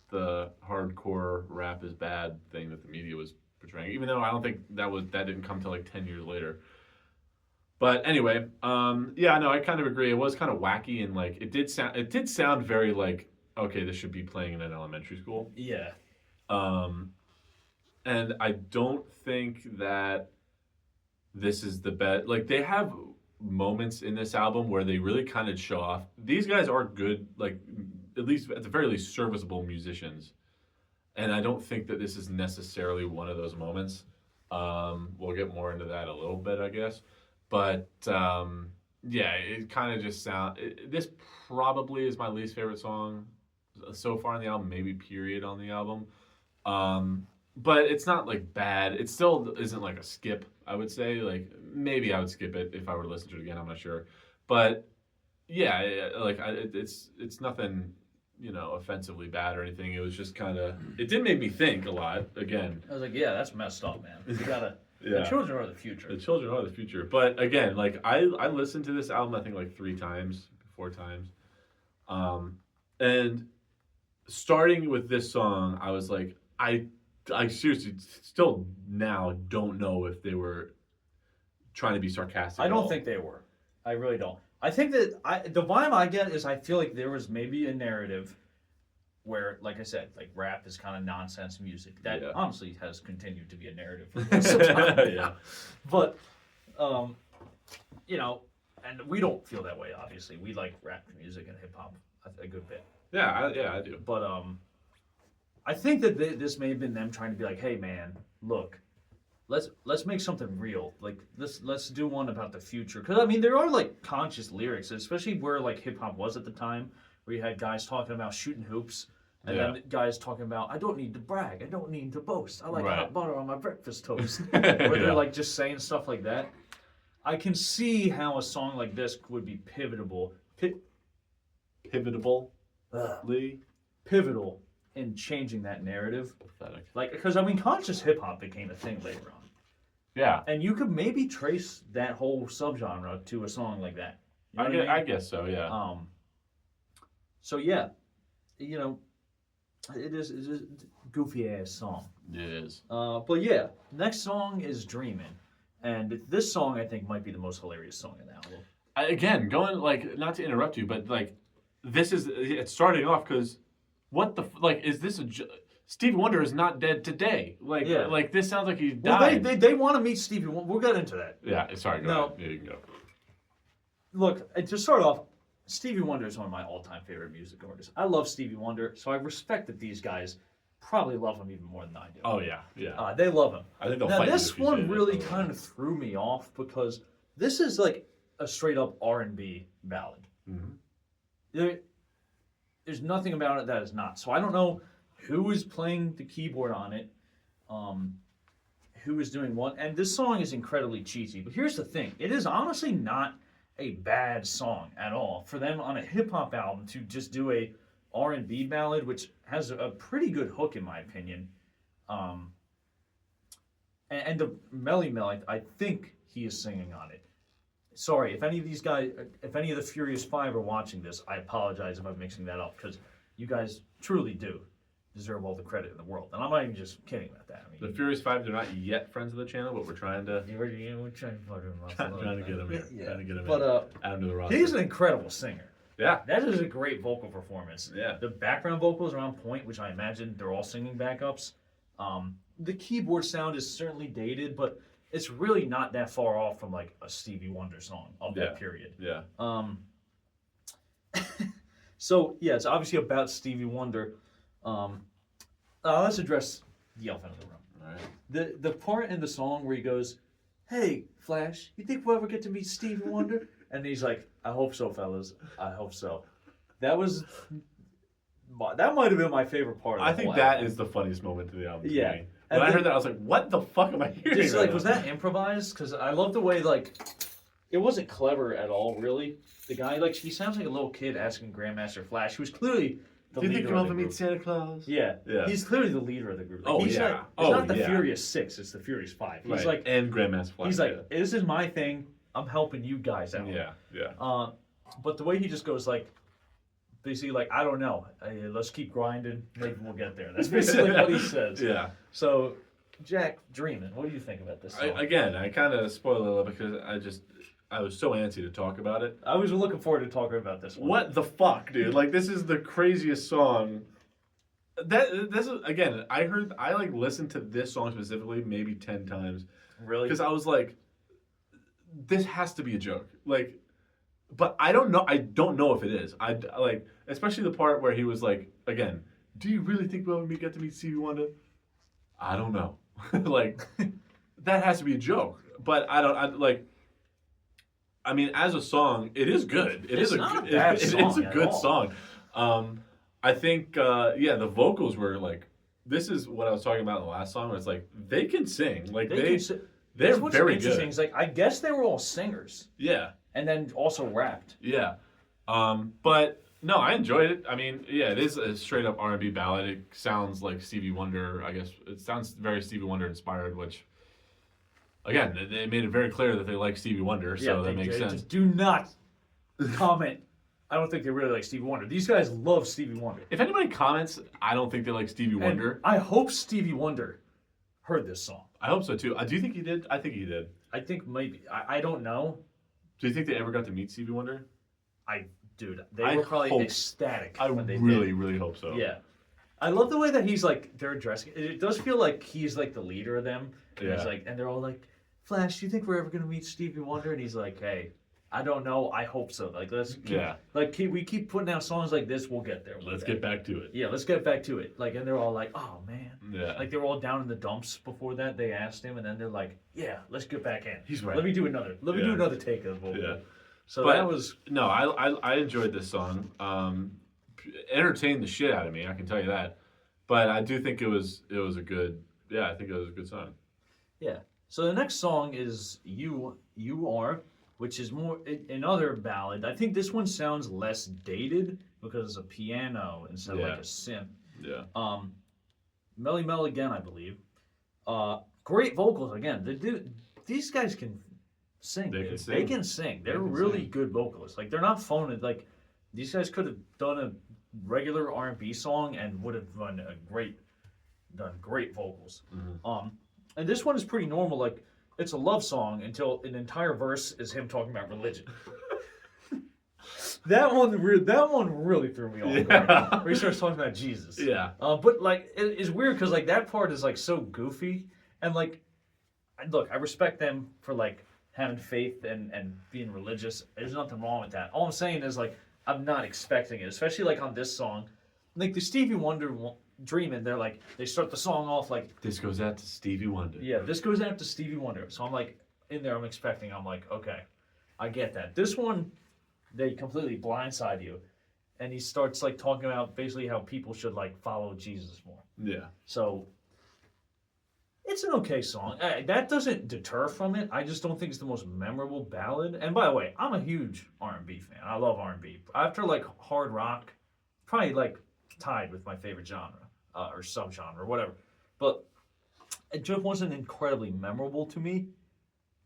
the hardcore rap is bad thing that the media was portraying. Even though I don't think that didn't come till like 10 years later. But anyway, yeah, no, I kind of agree. It was kind of wacky and like it did sound very like, okay, this should be playing in an elementary school. Yeah. And I don't think that this is the best. Like they have moments in this album where they really kind of show off. These guys are good, like at least at the very least serviceable musicians. And I don't think that this is necessarily one of those moments. We'll get more into that a little bit, I guess. But yeah, it kind of just this probably is my least favorite song so far on the album, maybe period on the album. But it's not like bad. It still isn't like a skip, I would say. Like maybe I would skip it if I were to listen to it again, I'm not sure. But yeah, like it's nothing, offensively bad or anything. It was just kind of, it did make me think a lot again. I was like, yeah, that's messed up, man. You gotta. Yeah. The children are the future. The children are the future. But again, like I listened to this album I think like 4 times. And starting with this song, I was like, I seriously still now don't know if they were trying to be sarcastic. I don't think they were. I really don't. I think that the vibe I get is I feel like there was maybe a narrative where, like I said, like rap is kind of nonsense music. That honestly has continued to be a narrative for most of the time. Yeah. But, and we don't feel that way, obviously. We like rap music and hip hop a good bit. Yeah, I do. But I think that this may have been them trying to be like, hey, man, look, let's make something real. Like let's do one about the future. Because I mean, there are like conscious lyrics, especially where like hip hop was at the time, where you had guys talking about shooting hoops, and then guys talking about I don't need to brag, I don't need to boast. I like hot butter on my breakfast toast. Where they're like just saying stuff like that. I can see how a song like this would be pivotal in changing that narrative. Pathetic. Like, because I mean, conscious hip hop became a thing later on. Yeah. And you could maybe trace that whole subgenre to a song like that. You know what I mean? I guess so, yeah. So yeah, it is a goofy ass song. It is. But yeah, next song is Dreamin'. And this song I think might be the most hilarious song in the album. Again, going like, not to interrupt you, but like, it's starting off because what the is this Stevie Wonder is not dead today. Like this sounds like he died. Well, they want to meet Stevie Wonder. We'll get into that. Yeah, sorry. Go ahead. Yeah, you can go. Look, to start off, Stevie Wonder is one of my all-time favorite music artists. I love Stevie Wonder, so I respect that these guys probably love him even more than I do. Oh yeah. They love him. I think they'll now fight this you if you one say really that. kind of threw me off because this is like a straight-up R&B ballad. Mm-hmm. There's nothing about it that is not. So I don't know who is playing the keyboard on it, who is doing what. And this song is incredibly cheesy. But here's the thing. It is honestly not a bad song at all. For them on a hip-hop album to just do a R&B ballad, which has a pretty good hook in my opinion. and the Melly Mel, I think he is singing on it. Sorry, if any of these guys, if any of the Furious Five are watching this, I apologize if I'm mixing that up because you guys truly do deserve all the credit in the world, and I'm not even just kidding about that. I mean, The Furious Five, they're not yet friends of the channel, but we're trying to we're trying to fuck him up. trying to get them here. Yeah. Trying to get them But add them to the roster. he's an incredible singer. Yeah. That is a great vocal performance. Yeah. The background vocals are on point, which I imagine they're all singing backups. The keyboard sound is certainly dated, but it's really not that far off from like a Stevie Wonder song of that period. Yeah. So yeah, it's obviously about Stevie Wonder. Let's address the elephant in the room. All right. The part in the song where he goes, "Hey, Flash, you think we'll ever get to meet Stevie Wonder?" And he's like, "I hope so, fellas. I hope so." That might have been my favorite part of the I think whole that album. is the funniest moment to the album. To Yeah. me. When I heard that, I was like, "What the fuck am I hearing?" Just right like, now? was that improvised? Because I love the way, like, it wasn't clever at all, really. The guy, like, he sounds like a little kid asking Grandmaster Flash, who's clearly the Do you leader think you'll of ever the meet group. Santa Claus? Yeah. Yeah. He's clearly the leader of the group. Like, Oh, he's yeah. Like, it's Oh, not the yeah. Furious Six, it's the Furious Five. He's Right. like, and Grandmaster Flash. he's like, this is my thing. I'm helping you guys out. yeah, yeah. But the way he just goes, like, basically, like, I don't know. Let's keep grinding. Maybe we'll get there. That's basically what he says. Yeah. So, Jack, dreaming. What do you think about this song? I kind of spoiled it a little because I was so antsy to talk about it. I was looking forward to talking about this one. What the fuck, dude? Like, this is the craziest song. This is, again, I like listened to this song specifically maybe 10 times Really? because I was like, this has to be a joke. Like, but I don't know if it is. I like, especially the part where he was like, again, do you really think we'll ever get to meet Stevie Wonder? I don't know. Like, that has to be a joke. But I mean, as a song, it is good. It's not a bad It song is a at good all. song. I think, the vocals were like, this is what I was talking about in the last song. Where it's like they can sing. Like they're That's what's very interesting. good. Is like I guess they were all singers Yeah, and then also rapped. yeah. But no, I enjoyed it. I mean, yeah, it is a straight up R&B ballad. It sounds like Stevie Wonder. I guess it sounds very Stevie Wonder inspired, which. Again, they made it very clear that they like Stevie Wonder, so that makes sense. Just do not comment. I don't think they really like Stevie Wonder. These guys love Stevie Wonder. If anybody comments, I don't think they like Stevie And Wonder. I hope Stevie Wonder heard this song. I hope so too. Do you think he did? I think he did. I think maybe. I don't know. Do you think they ever got to meet Stevie Wonder? Dude, they I were probably hope- ecstatic I when they really, did. really hope so. Yeah. I love the way that he's like, they're addressing it. It does feel like he's like the leader of them. And he's Yeah. like, and they're all like, Flash, do you think we're ever going to meet Stevie Wonder? And he's like, hey, I don't know. I hope so. Like, we keep putting out songs like this. We'll get there. Let's get back to it. Yeah, let's get back to it. Like, and they're all like, oh, man. Yeah. Like, they were all down in the dumps before that. They asked him, and then they're like, yeah, let's get back in. He's right. Let me do another take of the vocal. Yeah. So But- that was... No, I enjoyed this song. Entertained the shit out of me. I can tell you that. But I do think it was a good. Yeah, I think it was a good song. Yeah. So the next song is You Are, which is more another ballad. I think this one sounds less dated because it's a piano instead of like a synth. Yeah. Melly Mel again, I believe. Great vocals again. These guys can sing. They can sing. They can sing. They're can really sing. good vocalists. Like they're not phoning. Like these guys could have done a regular R&B song and would have done great vocals. Mm-hmm. And this one is pretty normal. Like it's a love song until an entire verse is him talking about religion. That one really threw me off guard. Where he starts talking about Jesus. Yeah. But like it's weird because like that part is like so goofy and like look, I respect them for like having faith and being religious. There's nothing wrong with that. All I'm saying is like I'm not expecting it, especially like on this song. Like the Stevie Wonder Dreamin', they're like they start the song off like This goes out to Stevie Wonder. yeah, this goes out to Stevie Wonder. So I'm like in there, I'm like okay, I get that. This one they completely blindside you, and he starts like talking about basically how people should like follow Jesus more. Yeah. So it's an okay song. That doesn't deter from it. I just don't think it's the most memorable ballad. And by the way, I'm a huge R&B fan. I love R&B. After like hard rock, probably like tied with my favorite genre or subgenre or whatever. But it just wasn't incredibly memorable to me,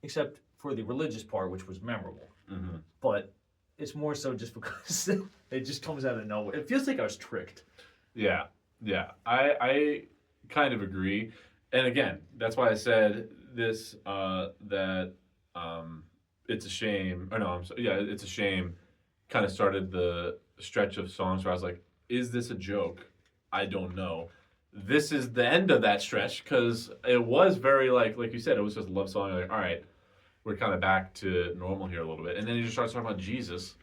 except for the religious part, which was memorable. Mm-hmm. But it's more so just because it just comes out of nowhere. It feels like I was tricked. Yeah, yeah. I kind of agree. And again, that's why I said this that it's a shame. Or no, I'm sorry. Yeah, it's a shame. Kind of started the stretch of songs where I was like, is this a joke? I don't know. This is the end of that stretch because it was very like you said, it was just a love song. Like, all right, we're kind of back to normal here a little bit, and then he just starts talking about Jesus.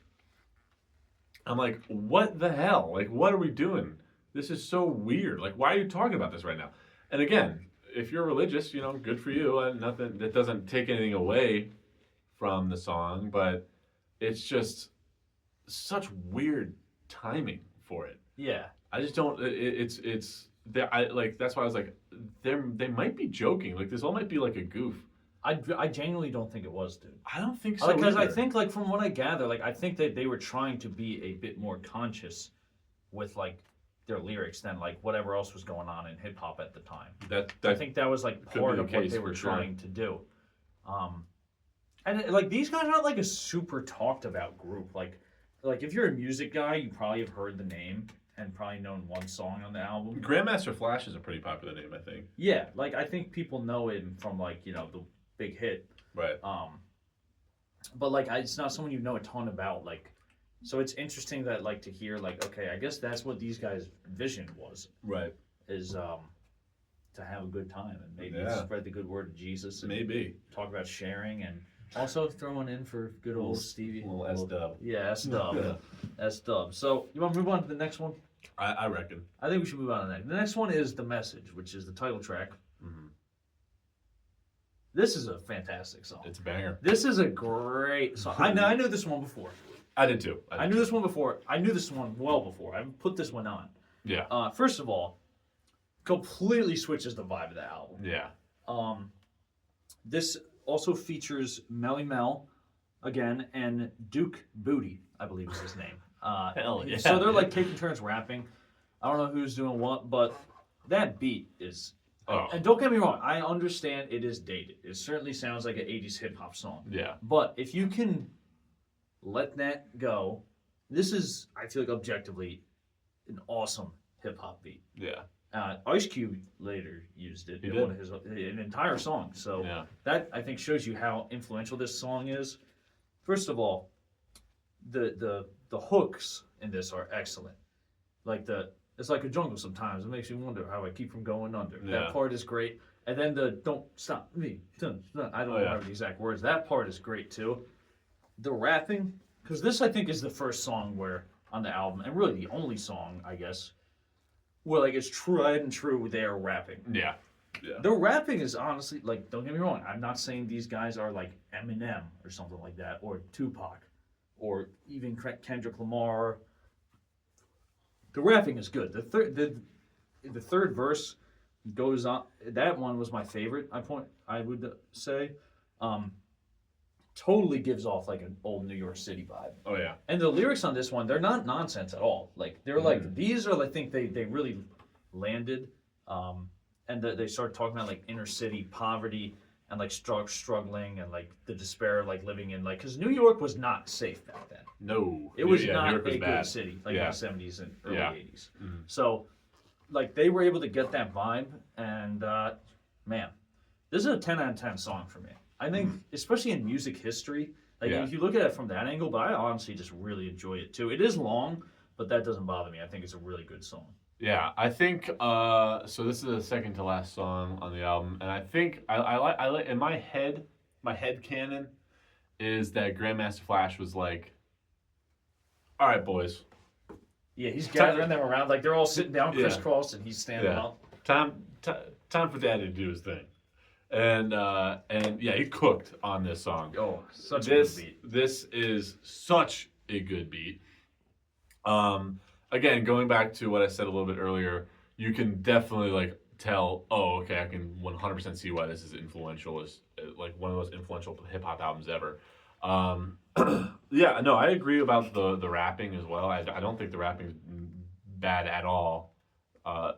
I'm like, what the hell? Like, what are we doing? This is so weird. Like, why are you talking about this right now? And again, if you're religious, good for you, and nothing that doesn't take anything away from the song, but it's just such weird timing for it. Yeah. I just don't. It's. I like. That's why I was like, they might be joking. Like this all might be like a goof. I genuinely don't think it was, dude. I don't think so. Because I either. think, like, from what I gather, like, I think that they were trying to be a bit more conscious with, like, their lyrics than, like, whatever else was going on in hip hop at the time. I think that was, like, part of what they were trying to do. And like, these guys aren't like a super talked about group. Like if you're a music guy, you probably have heard the name and probably known one song on the album. Grandmaster Flash is a pretty popular name, I think. Yeah, like I think people know him from like the big hit. Right. But like it's not someone you know a ton about. Like, so it's interesting that like to hear like, okay, I guess that's what these guys' vision was. Right. Is to have a good time and maybe spread the good word of Jesus. And maybe talk about sharing and also throwing in for good old Stevie. Little S-dub. Yeah, S-dub. S-dub. So you want to move on to the next one? I reckon. I think we should move on to the next. The next one is The Message, which is the title track. Mm-hmm. This is a fantastic song. It's a banger. This is a great song. I knew this one before. I did too. I knew this one before. I knew this one well before. I put this one on. Yeah. First of all, completely switches the vibe of the album. Yeah. This also features Melly Mel again and Duke Booty, I believe is his name. Hell yeah. So they're like taking turns rapping. I don't know who's doing what, but that beat is. Oh. And don't get me wrong, I understand it is dated. It certainly sounds like an 80s hip hop song. Yeah. But if you can let that go, this is, I feel like, objectively an awesome hip hop beat. Yeah. Ice Cube later used it in one of his an entire song. So that I think shows you how influential this song is. First of all, the hooks in this are excellent. Like it's like a jungle sometimes. It makes you wonder how I keep from going under. Yeah. That part is great. And then the don't stop me. I don't remember the exact words. That part is great too. The rapping, because this I think is the first song where on the album, and really the only song I guess, where like it's tried and true they are rapping. Yeah. Yeah. The rapping is honestly, like, don't get me wrong, I'm not saying these guys are like Eminem or something like that, or Tupac, or even Kendrick Lamar. The rapping is good. The third verse goes on. That one was my favorite. I would say, totally gives off like an old New York City vibe. Oh yeah. And the lyrics on this one, they're not nonsense at all. Like they're like these are I think they really landed. And they started talking about like inner city poverty and like struggling and like the despair of like living in like because New York was not safe back then. No, it was not New York was a bad. good city like in the 70s and early 80s. Mm-hmm. So like they were able to get that vibe and man, this is a 10 out of 10 song for me. I think especially in music history, like if you look at it from that angle, but I honestly just really enjoy it too. It is long, but that doesn't bother me. I think it's a really good song. Yeah, I think so. This is the second to last song on the album, and I think I like in my head canon is that Grandmaster Flash was like, "All right, boys, yeah, he's gathering them around like they're all sitting down crisscross, and he's standing up. Time for Daddy to do his thing," and yeah, he cooked on this song. Oh, such a good beat. This is such a good beat. Again, going back to what I said a little bit earlier, you can definitely like tell, oh, okay, I can 100% see why this is influential. Is like one of the most influential hip hop albums ever. Yeah, no, I agree about the rapping as well. I don't think the rapping is bad at all.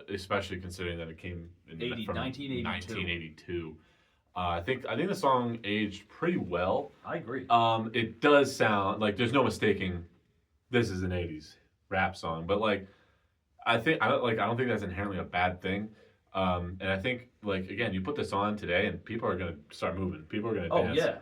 especially considering that it came from 1982. 1982. I think the song aged pretty well. I agree. It does sound like there's no mistaking this is an 80s rap song, but like I don't think that's inherently a bad thing. And I think like again, you put this on today and people are gonna start moving. People are gonna Oh dance. yeah.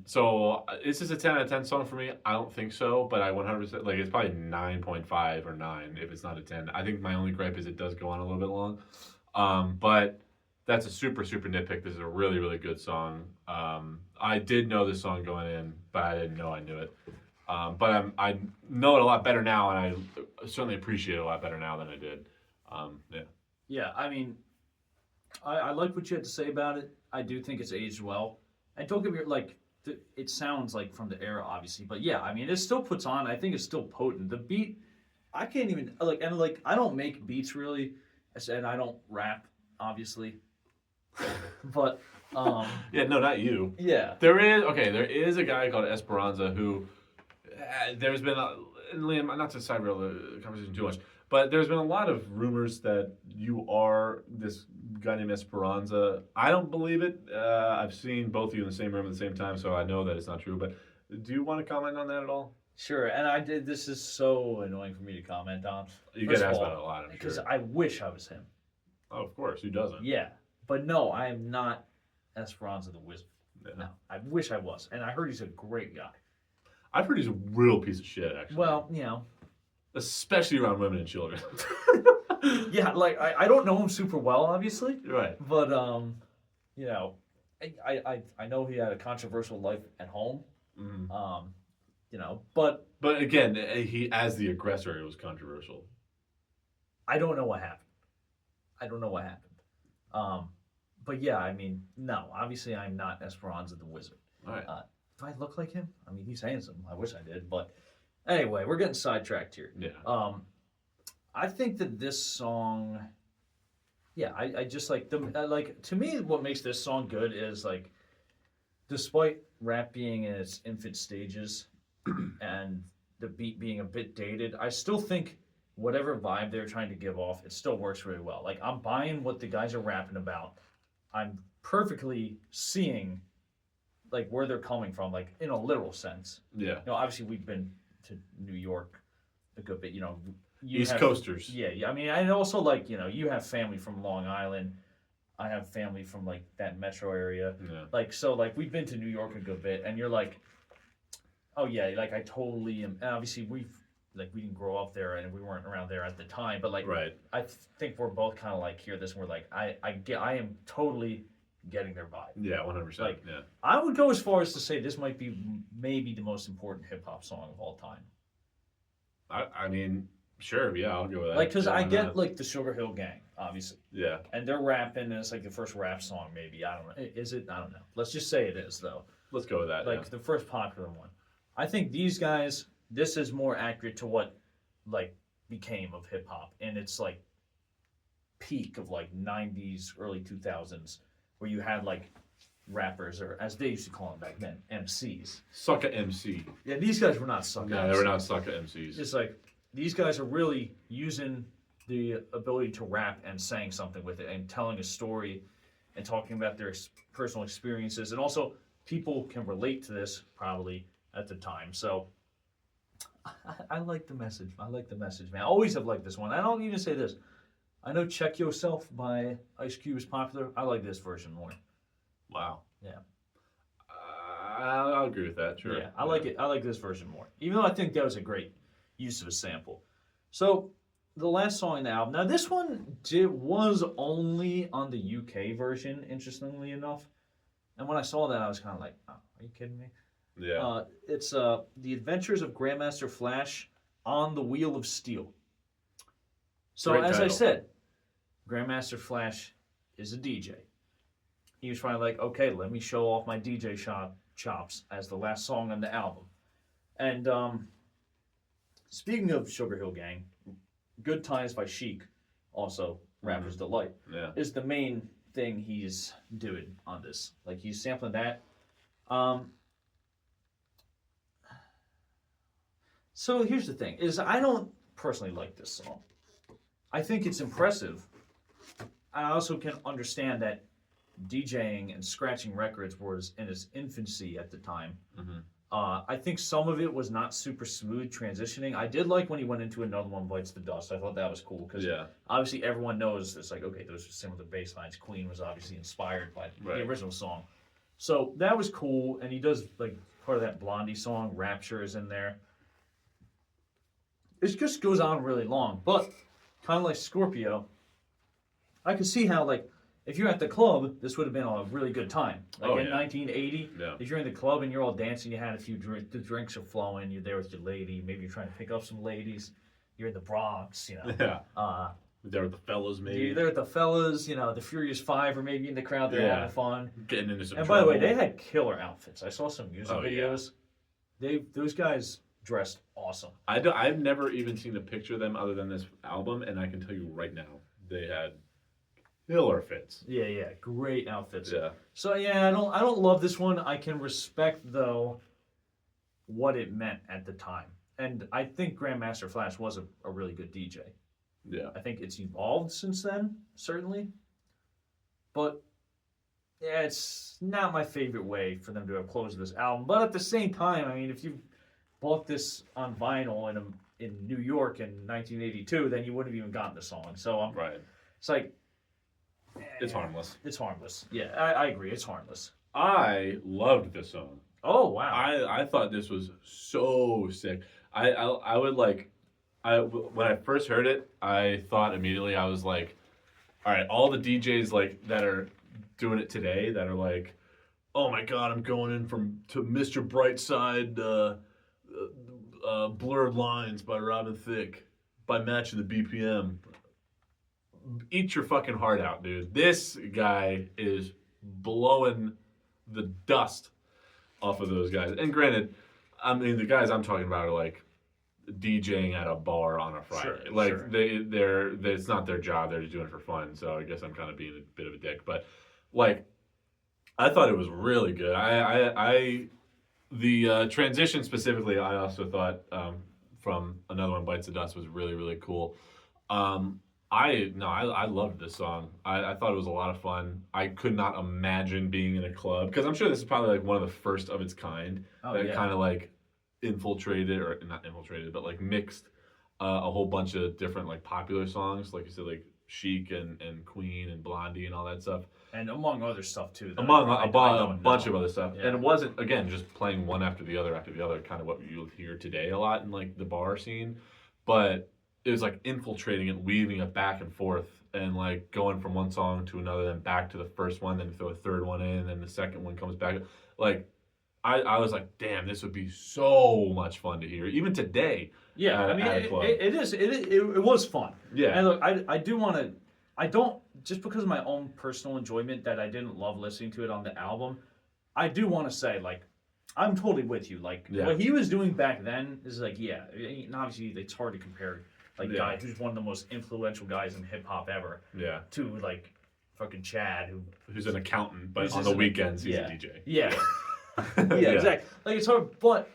So is this a 10 out of 10 song for me? I don't think so, but I 100% like it's probably 9.5 or 9 if it's not a 10. I think my only gripe is it does go on a little bit long. But that's a super nitpick. This is a really good song. I did know this song going in, but I didn't know I knew it. But I know it a lot better now, and I certainly appreciate it a lot better now than I did. Yeah. Yeah, I mean, I like what you had to say about it. I do think it's aged well. And don't get me it sounds like from the era, obviously, but yeah, I mean, it still puts on. I think it's still potent. The beat, I can't even I don't make beats really, and I don't rap, obviously, but Yeah, no, not you. yeah, There is a guy called Esperanza who there's been and Liam, not to sidetrack the conversation too much, but there's been a lot of rumors that you are this guy named Esperanza. I don't believe it. I've seen both of you in the same room at the same time, so I know that it's not true. But do you want to comment on that at all? sure. And I did. This is so annoying for me to comment on. You First get of asked all, about it a lot, I'm because sure. I wish I was him. Oh, of course. Who doesn't? Yeah, but no, I am not Esperanza the Wizard. Yeah. No, I wish I was, and I heard he's a great guy. I've heard he's a real piece of shit, actually. Well, you know, especially around women and children. yeah, like I don't know him super well, obviously, Right. but you know, I know he had a controversial life at home, Mm. you know, but But again, he as the aggressor, it was controversial. I don't know what happened. I don't know what happened. But yeah, I mean, no, obviously I'm not Esperanza the Wizard. All right. Do I look like him? I mean, he's handsome. I wish I did, but anyway, we're getting sidetracked here. Yeah. I think that this song, yeah, I just like to me, what makes this song good is like, despite rap being in its infant stages and the beat being a bit dated, I still think whatever vibe they're trying to give off, it still works really well. Like I'm buying what the guys are rapping about. I'm perfectly seeing like where they're coming from, like in a literal sense. Yeah. You know, obviously we've been to New York a good bit. You know, East Coasters. Yeah. I mean, and also like you have family from Long Island. I have family from like that metro area. Yeah. Like so, like we've been to New York a good bit, and you're like, oh yeah, like I totally am. And obviously we didn't grow up there, and we weren't around there at the time. But like, Right. I think we're both kind of like hear this, and we're like, I am totally getting their vibe. Yeah, 100%. Like, yeah. I would go as far as to say this might be maybe the most important hip hop song of all time. I mean, sure, yeah, I'll go with that. Like, because I Why get not? like the Sugar Hill Gang, obviously, Yeah. and they're rapping, and it's like the first rap song, maybe. I don't know. Is it? I don't know. Let's just say it is, though. Let's go with that. Like yeah. the first popular one. I think these guys, this is more accurate to what like became of hip hop, and it's like peak of like 90s, early 2000s, where you had like rappers, or as they used to call them back then, MCs. Sucker MC. Yeah, these guys were not suckers. No, they were not sucker MCs. It's like these guys are really using the ability to rap and saying something with it and telling a story and talking about their personal experiences. And also, people can relate to this probably at the time. So I like the message. I like the message, man. I always have liked this one. I don't even say this. I know Check Yourself by Ice Cube is popular. I like this version more. Wow. Yeah. I'll agree with that, sure. Yeah, I like it. I like this version more. Even though I think that was a great use of a sample. So the last song in the album. Now this one was only on the UK version, interestingly enough. And when I saw that, I was kind of like, oh, are you kidding me? Yeah. It's The Adventures of Grandmaster Flash on the Wheel of Steel. So Great as I title. said, Grandmaster Flash is a DJ. He was probably like, okay, let me show off my DJ chops as the last song on the album. And speaking of Sugar Hill Gang, Good Times by Chic, also Rapper's Delight, Yeah. is the main thing he's doing on this. Like he's sampling that. So here's the thing: is I don't personally like this song. I think it's impressive. I also can understand that DJing and scratching records was in its infancy at the time. Mm-hmm. I think some of it was not super smooth transitioning. I did like when he went into Another One Bites the Dust. I thought that was cool because obviously everyone knows it's like, okay, those are similar bass lines. Queen was obviously inspired by the original song. So that was cool. And he does like part of that Blondie song, Rapture is in there. It just goes on really long. But kind of like Scorpio, I could see how like if you're at the club, this would have been a really good time. Like in 1980, if you're in the club and you're all dancing, you had a few the drinks are flowing, you're there with your lady, maybe you're trying to pick up some ladies, you're in the Bronx, you know. Yeah. There with the fellas, maybe. You're there with the fellas, you know, the Furious Five, or maybe in the crowd, they're having fun. Getting into some And trouble. by the way, they had killer outfits. I saw some music videos. Those guys dressed awesome. I've never even seen a picture of them other than this album, and I can tell you right now, they had killer fits. Yeah, great outfits. Yeah. So I don't love this one. I can respect though what it meant at the time, and I think Grandmaster Flash was a really good DJ. Yeah. I think it's evolved since then, certainly, but yeah, it's not my favorite way for them to have closed this album. But at the same time, I mean, if you bought this on vinyl in New York in 1982, then you wouldn't have even gotten the song. So it's like. It's harmless. It's harmless. Yeah, I agree. It's harmless. I loved this song. Oh, wow. I thought this was so sick. I would like, when I first heard it, I thought immediately, I was like, all right, all the DJs like that are doing it today that are like, oh my God, I'm going in to Mr. Brightside, Blurred Lines by Robin Thicke, by Matching the BPM. Eat your fucking heart out, dude. This guy is blowing the dust off of those guys. And granted, I mean, the guys I'm talking about are like DJing at a bar on a Friday. They're it's not their job. They're just doing it for fun. So I guess I'm kind of being a bit of a dick. But like, I thought it was really good. The transition specifically, I also thought from Another One Bites the Dust was really, really cool. I loved this song. I thought it was a lot of fun. I could not imagine being in a club because I'm sure this is probably like one of the first of its kind that kind of like infiltrated, or not infiltrated, but like mixed a whole bunch of different like popular songs, like you said, like Chic and Queen and Blondie and all that stuff. And among other stuff too. Among a bunch of other stuff. Yeah. And it wasn't, again, just playing one after the other, kind of what you'll hear today a lot in like the bar scene. But it was like infiltrating it, weaving it back and forth, and like going from one song to another, then back to the first one, then throw a third one in, and the second one comes back. Like, I was like, damn, this would be so much fun to hear, even today. Yeah, I mean, it was fun. Yeah. And look, I do want to, I don't, just because of my own personal enjoyment that I didn't love listening to it on the album, I do want to say, like, I'm totally with you. Like, what he was doing back then is like, and obviously it's hard to compare. Like, guy who's one of the most influential guys in hip hop ever. Yeah. To like fucking Chad, who's an accountant, but on the weekends he's a DJ. Yeah. Yeah, exactly. Like, it's hard, but,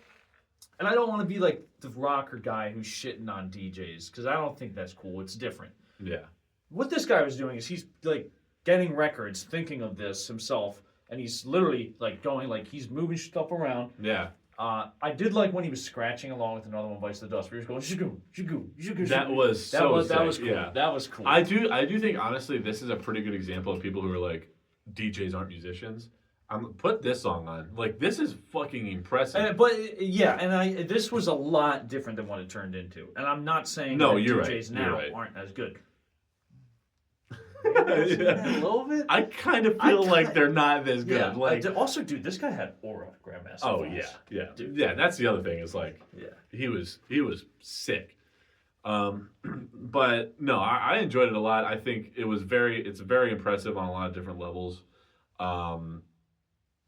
and I don't want to be like the rocker guy who's shitting on DJs, because I don't think that's cool. It's different. Yeah. What this guy was doing is he's like getting records, thinking of this himself, and he's literally like going, like he's moving stuff around. Yeah. I did like when he was scratching along with Another One Bites the Dust, where he was going shigoo, shigoo, shigoo. That was so sick. That was cool. Yeah. That was cool. I do think honestly this is a pretty good example of people who are like, DJs aren't musicians. Put this song on. Like, this is fucking impressive. This was a lot different than what it turned into. And I'm not saying that DJs now aren't as good. A little bit? I kind of feel like they're not as good. Yeah. Like, also, dude, this guy had aura, Grandmaster. Oh Flash. Yeah. Dude. Yeah, that's the other thing. Is like, he was sick. But no, I enjoyed it a lot. I think it's very impressive on a lot of different levels.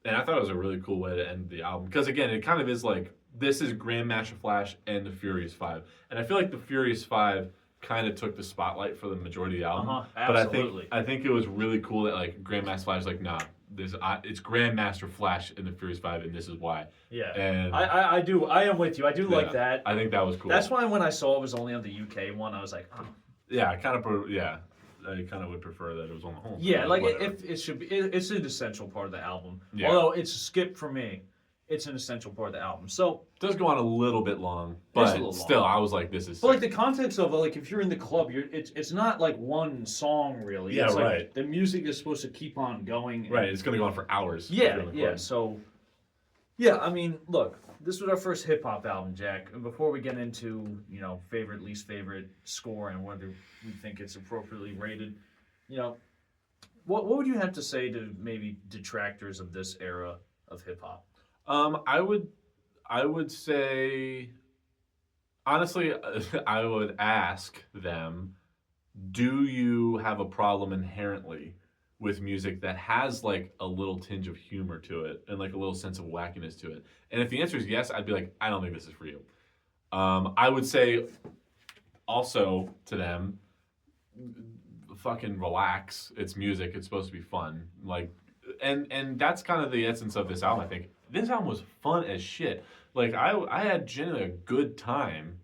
And I thought it was a really cool way to end the album. Because again, it kind of is like, this is Grandmaster Flash and the Furious Five. And I feel like the Furious Five kind of took the spotlight for the majority of the album. Absolutely. But I think it was really cool that like Grandmaster Flash was like, nah, it's Grandmaster Flash and the Furious Five, and this is why. Yeah. And I am with you. I do like that. I think that was cool. That's why when I saw it was only on the UK one, I was like, oh, Yeah, I kind of would prefer that it was on the home. Yeah, but like whatever. if it should be, it's an essential part of the album. Yeah. Although it's a skip for me, it's an essential part of the album. So, It does go on a little bit long, It's a but little still, long. I was like, this is. but like sick. the context of like if you're in the club, it's not like one song really. Yeah, It's like right. the music is supposed to keep on going. Right, it's gonna go on for hours. if Yeah, you're in the yeah. club. So, yeah, I mean, look, this was our first hip hop album, Jack. And before we get into favorite, least favorite score and whether we think it's appropriately rated, you know, what would you have to say to maybe detractors of this era of hip hop? I would say, honestly, I would ask them, do you have a problem inherently with music that has like a little tinge of humor to it and like a little sense of wackiness to it? And if the answer is yes, I'd be like, I don't think this is for you. I would say also to them, fucking relax. It's music. It's supposed to be fun. Like, and that's kind of the essence of this album. I think this album was fun as shit. Like I had genuinely a good time.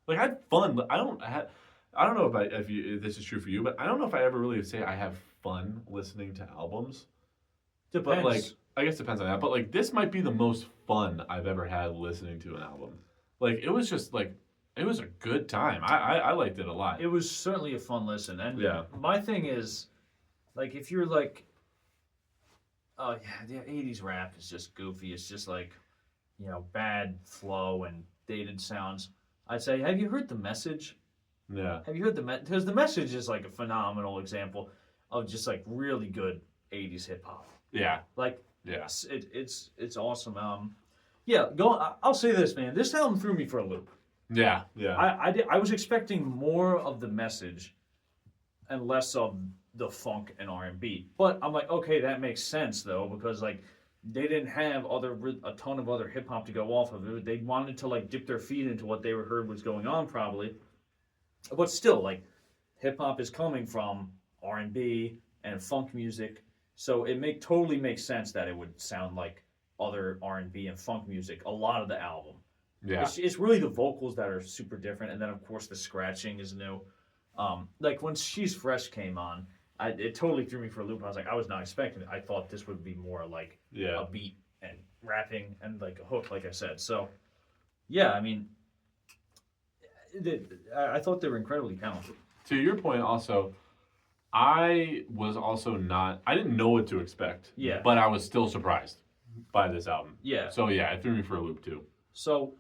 Like I had fun. I don't know if this is true for you, but I don't know if I ever really say I have fun listening to albums. Depends. But like I guess it depends on that. But like this might be the most fun I've ever had listening to an album. Like it was just like it was a good time. I liked it a lot. It was certainly a fun listen. And Yeah. my thing is, like, if you're like, oh yeah, the '80s rap is just goofy. It's just like, bad flow and dated sounds. I'd say, have you heard The Message? Yeah. Have you heard because The Message is like a phenomenal example of just like really good '80s hip hop. Yeah. Like, Yeah. it's awesome. Yeah, I'll say this, man. This album threw me for a loop. Yeah. Yeah. I was expecting more of The Message and less of the funk and R&B. But I'm like, okay, that makes sense though, because like they didn't have a ton of other hip hop to go off of. They wanted to like dip their feet into what they heard was going on probably. But still, like hip hop is coming from R&B and funk music, so it totally makes sense that it would sound like other R&B and funk music. A lot of the album. Yeah. It's really the vocals that are super different, and then of course the scratching is new. Like when She's Fresh came on, it totally threw me for a loop. I was like, I was not expecting it. I thought this would be more like Yeah. a beat and rapping and like a hook, like I said. So, yeah, I mean, I thought they were incredibly talented. To your point, also, I was also not. I didn't know what to expect. Yeah. But I was still surprised by this album. Yeah. So yeah, it threw me for a loop too. So,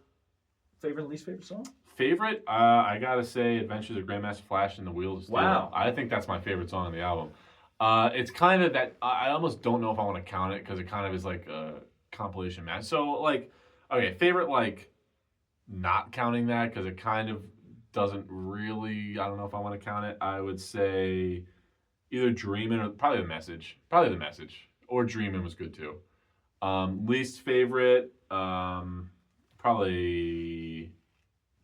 favorite and least favorite song? Favorite, I gotta say, Adventures of Grandmaster Flash and the Wheels of Steel. Wow. I think that's my favorite song on the album. It's kind of that. I almost don't know if I want to count it because it kind of is like a compilation match. So like, okay, favorite like, not counting that because it kind of doesn't really. I don't know if I want to count it. I would say either Dreamin' or probably The Message. Probably The Message or Dreamin' was good too. Least favorite, probably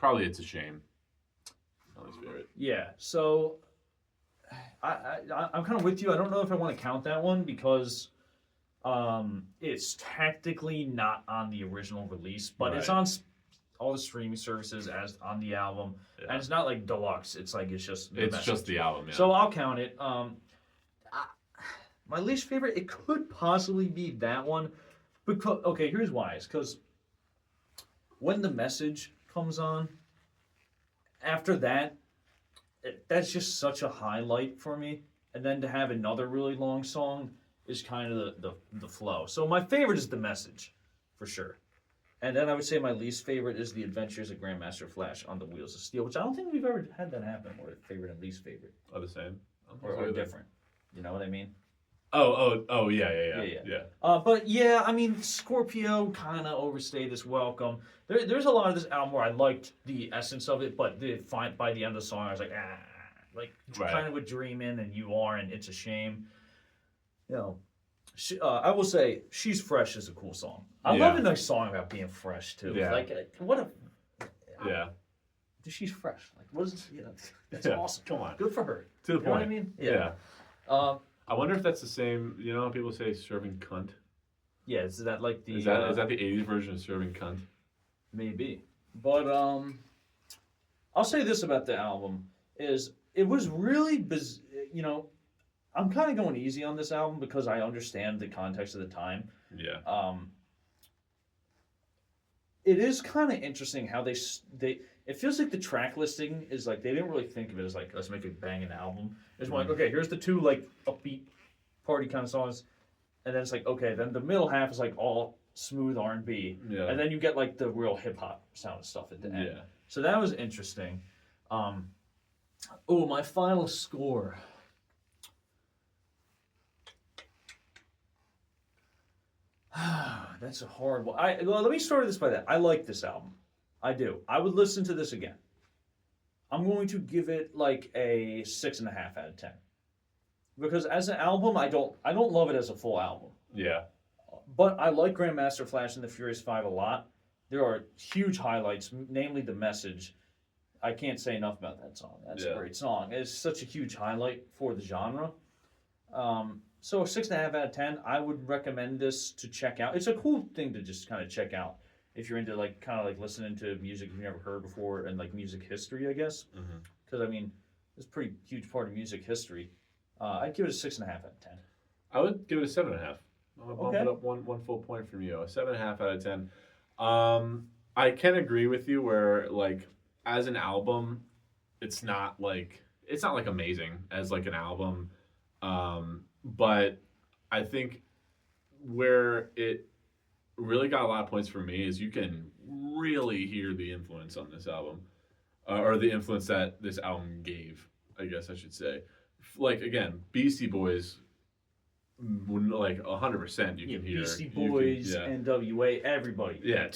It's a Shame. My least favorite. Yeah. So, I'm kind of with you. I don't know if I want to count that one because it's technically not on the original release, but it's Right. on all the streaming services as on the album, Yeah. and it's not like deluxe. It's like it's just the It's message. just the album. Yeah. So I'll count it. My least favorite, it could possibly be that one, because okay, here's why. It's because when The Message comes on, after that, that's just such a highlight for me. And then to have another really long song is kind of the flow. So my favorite is The Message, for sure. And then I would say my least favorite is The Adventures of Grandmaster Flash on the Wheels of Steel, which I don't think we've ever had that happen, where favorite and least favorite, Are the same. or different. You know what I mean? Oh, yeah. But yeah, I mean, Scorpio kind of overstayed its welcome. There's a lot of this album where I liked the essence of it, but by the end of the song, I was like, Right. kind of with Dreamin' and You Are and It's a Shame. You know, I will say, She's Fresh is a cool song. I Yeah. love a nice song about being fresh too. Yeah. Like, what a Yeah. She's fresh. Like, what is that's Yeah. awesome. Come on. Good for her. To the You know what I point. mean? Yeah. Um, I wonder if that's the same. You know how people say serving cunt? yeah. Is that like the? Is that the 80s version of serving cunt? Maybe. But I'll say this about the album is it was really, you know, I'm kind of going easy on this album because I understand the context of the time. Yeah. It is kind of interesting how they. It feels like the track listing is like they didn't really think of it as like let's make a banging album. It's more like okay, here's the two like upbeat party kind of songs, and then it's like okay, then the middle half is like all smooth R&B, Yeah. and then you get like the real hip hop sound stuff at the end. Yeah. So that was interesting. Oh, my final score. That's a hard one. Well, let me start this by that. I like this album. I do. I would listen to this again. I'm going to give it like a 6.5 out of 10. Because as an album, I don't love it as a full album. Yeah. But I like Grandmaster Flash and the Furious Five a lot. There are huge highlights, namely the message. I can't say enough about that song. That's a great song. It's such a huge highlight for the genre. So a 6.5 out of 10. I would recommend this to check out. It's a cool thing to just kind of check out if you're into like kind of like listening to music you've never heard before and like music history, I guess. Because I mean, it's a pretty huge part of music history. I'd give it a 6.5 out of 10. I would give it a 7.5. I'm gonna bump it up one full point from you. A 7.5 out of 10. I can agree with you where like as an album, it's not like amazing as like an album. But I think where it really got a lot of points for me is you can really hear the influence on this album, or the influence that this album gave, I guess I should say. Like again, Beastie Boys, like 100%. You can hear Beastie Boys, NWA, everybody. Yeah,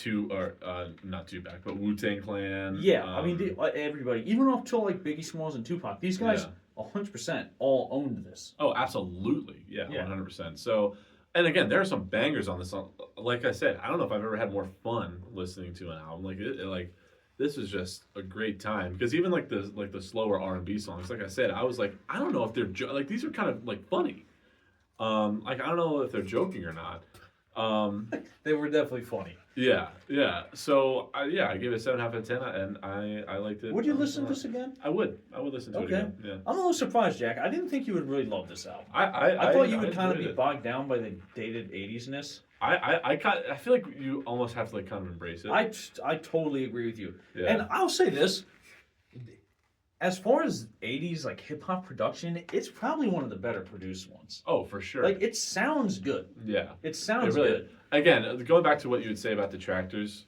not Tupac, but Wu-Tang Clan. Yeah, I mean everybody, even up till like Biggie Smalls and Tupac. These guys, 100% all owned this. Oh, absolutely. Yeah, 100%. So, and again, there are some bangers on this song. Like I said, I don't know if I've ever had more fun listening to an album. Like this was just a great time because even like the slower R&B songs, like I said, I was like, I don't know if they're like these are kind of like funny. Like I don't know if they're joking or not. They were definitely funny. Yeah. So I gave it a 7.5 out of 10, and I liked it. Would you listen to this again? I would listen to it again. Yeah. I'm a little surprised, Jack. I didn't think you would really love this album. I thought you would kind of be bogged down by the dated 80s-ness. I feel like you almost have to like kind of embrace it. I totally agree with you. Yeah. And I'll say this. As far as 80s like hip hop production, it's probably one of the better produced ones. Oh, for sure. Like it sounds good. Yeah. It sounds good. Again, going back to what you would say about the Tractors,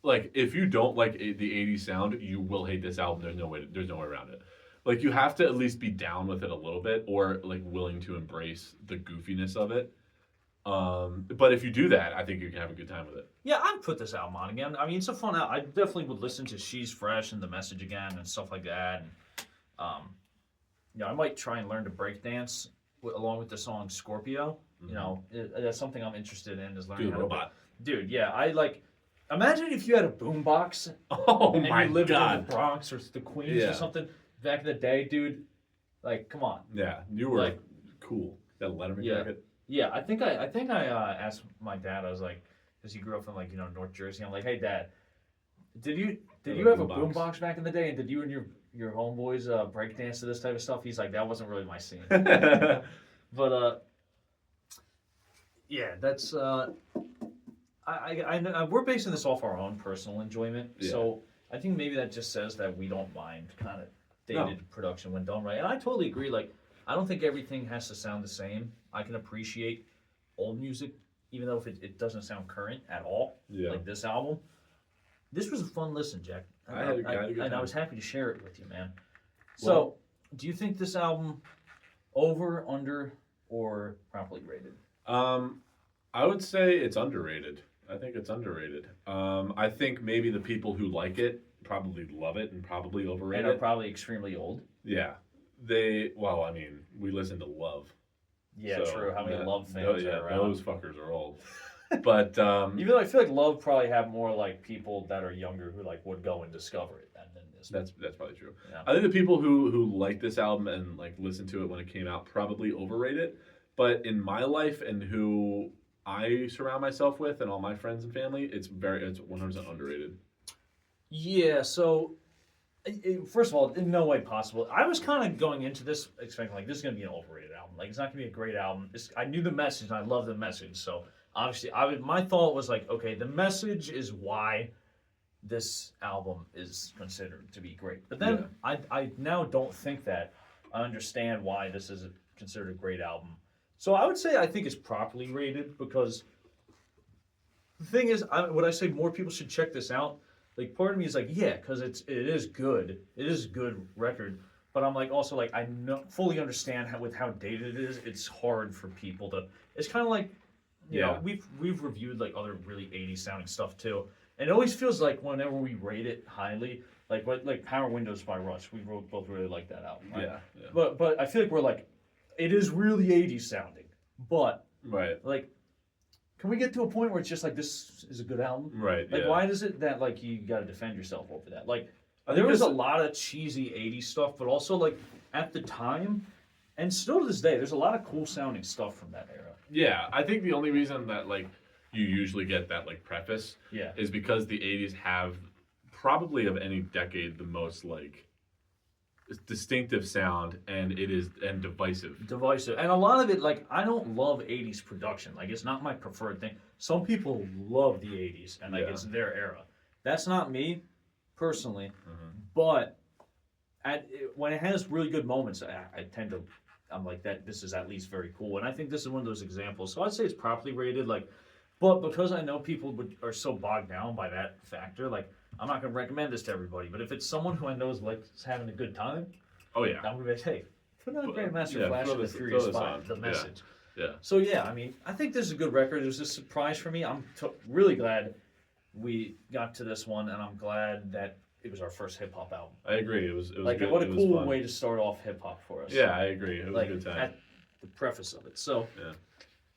like if you don't like the 80s sound, you will hate this album. There's no way around it. Like you have to at least be down with it a little bit or like willing to embrace the goofiness of it. But if you do that, I think you can have a good time with it. Yeah, I'd put this album on again. I mean, it's a fun album. I definitely would listen to She's Fresh and The Message again and stuff like that. And, I might try and learn to breakdance along with the song Scorpio. Mm-hmm. That's something I'm interested in is learning how robot. Dude, yeah, imagine if you had a boombox. And you lived in the Bronx or the Queens or something back in the day, dude. Like, come on. Yeah, you were like cool. That Letterman jacket. Yeah, I think I asked my dad. I was like, because he grew up in like North Jersey. I'm like, hey dad, did you have a boombox back in the day, and did you and your homeboys break dance to this type of stuff? He's like, that wasn't really my scene. But yeah, that's I we're basing this off our own personal enjoyment. Yeah. So I think maybe that just says that we don't mind kind of dated production when done right. And I totally agree. Like, I don't think everything has to sound the same. I can appreciate old music, even though if it doesn't sound current at all, like this album. This was a fun listen, Jack. I was happy to share it with you, man. So, do you think this album over, under, or properly rated? I would say it's underrated. I think it's underrated. I think maybe the people who like it probably love it and probably overrate it. And are probably extremely old. Yeah. We listen to Love. Yeah, so, true. How many Love fans are around? Those fuckers are old. But even though I feel like Love probably have more like people that are younger who like would go and discover it than this. That's probably true. Yeah. I think the people who like this album and like listened to it when it came out probably overrate it. But in my life and who I surround myself with and all my friends and family, it's 100% underrated. Yeah, so First of all, in no way possible. I was kind of going into this expecting like this is gonna be an overrated album. Like it's not gonna be a great album. I knew the message and I love the message. So obviously, my thought was like, okay, the message is why this album is considered to be great. But then I now don't think that. I understand why this is considered a great album. So I would say I think it's properly rated because the thing is, would I say more people should check this out? Like part of me is like, yeah, because it is good. It is a good record. But I'm like also like I fully understand how dated it is. It's hard for people to. It's kind of like, you know, we've reviewed like other really 80s sounding stuff too, and it always feels like whenever we rate it highly, like Power Windows by Rush, we both really like that album. Right? Yeah. But I feel like we're like, it is really 80s sounding, but like. Can we get to a point where it's just like this is a good album? Right. Like, why is it that like you got to defend yourself over that? Like, there was a lot of cheesy '80s stuff, but also like at the time, and still to this day, there's a lot of cool sounding stuff from that era. Yeah, I think the only reason that like you usually get that like preface, Yeah, is because the '80s have probably of any decade the most like distinctive sound, and divisive. And a lot of it, like I don't love '80s production. Like it's not my preferred thing. Some people love the '80s, and like it's their era. That's not me, personally. But when it has really good moments, I tend to, I'm like that. This is at least very cool, and I think this is one of those examples. So I'd say it's properly rated. Like, but because I know people are so bogged down by that factor, like I'm not gonna recommend this to everybody. But if it's someone who I know is having a good time, oh yeah, I'm gonna be like, hey, put on Grandmaster Flash and the Furious Five, the message. Yeah. So yeah, I mean, I think this is a good record. It was a surprise for me. I'm really glad we got to this one, and I'm glad that it was our first hip hop album. I agree. It was like good. What a cool way to start off hip hop for us. Yeah, I agree. It was like, a good time. At the preface of it. So yeah.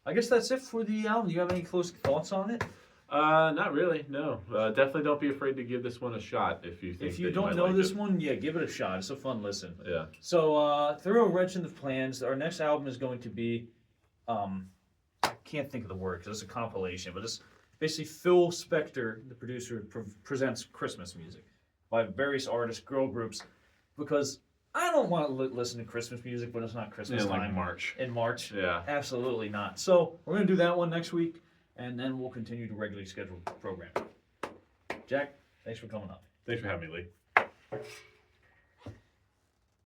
I guess that's it for the album. Do you have any closing thoughts on it? Not really. No. Definitely don't be afraid to give this one a shot if you think. If you don't know this one, yeah, give it a shot. It's a fun listen. Yeah. So throw a wrench in the plans. Our next album is going to be, I can't think of the word because it's a compilation, but it's basically Phil Spector, the producer, presents Christmas music by various artists, girl groups, because I don't want to listen to Christmas music when it's not Christmas time. Like March. In March. Yeah. Absolutely not. So we're going to do that one next week, and then we'll continue to regularly schedule program. Jack, thanks for coming up. Thanks for having me, Lee.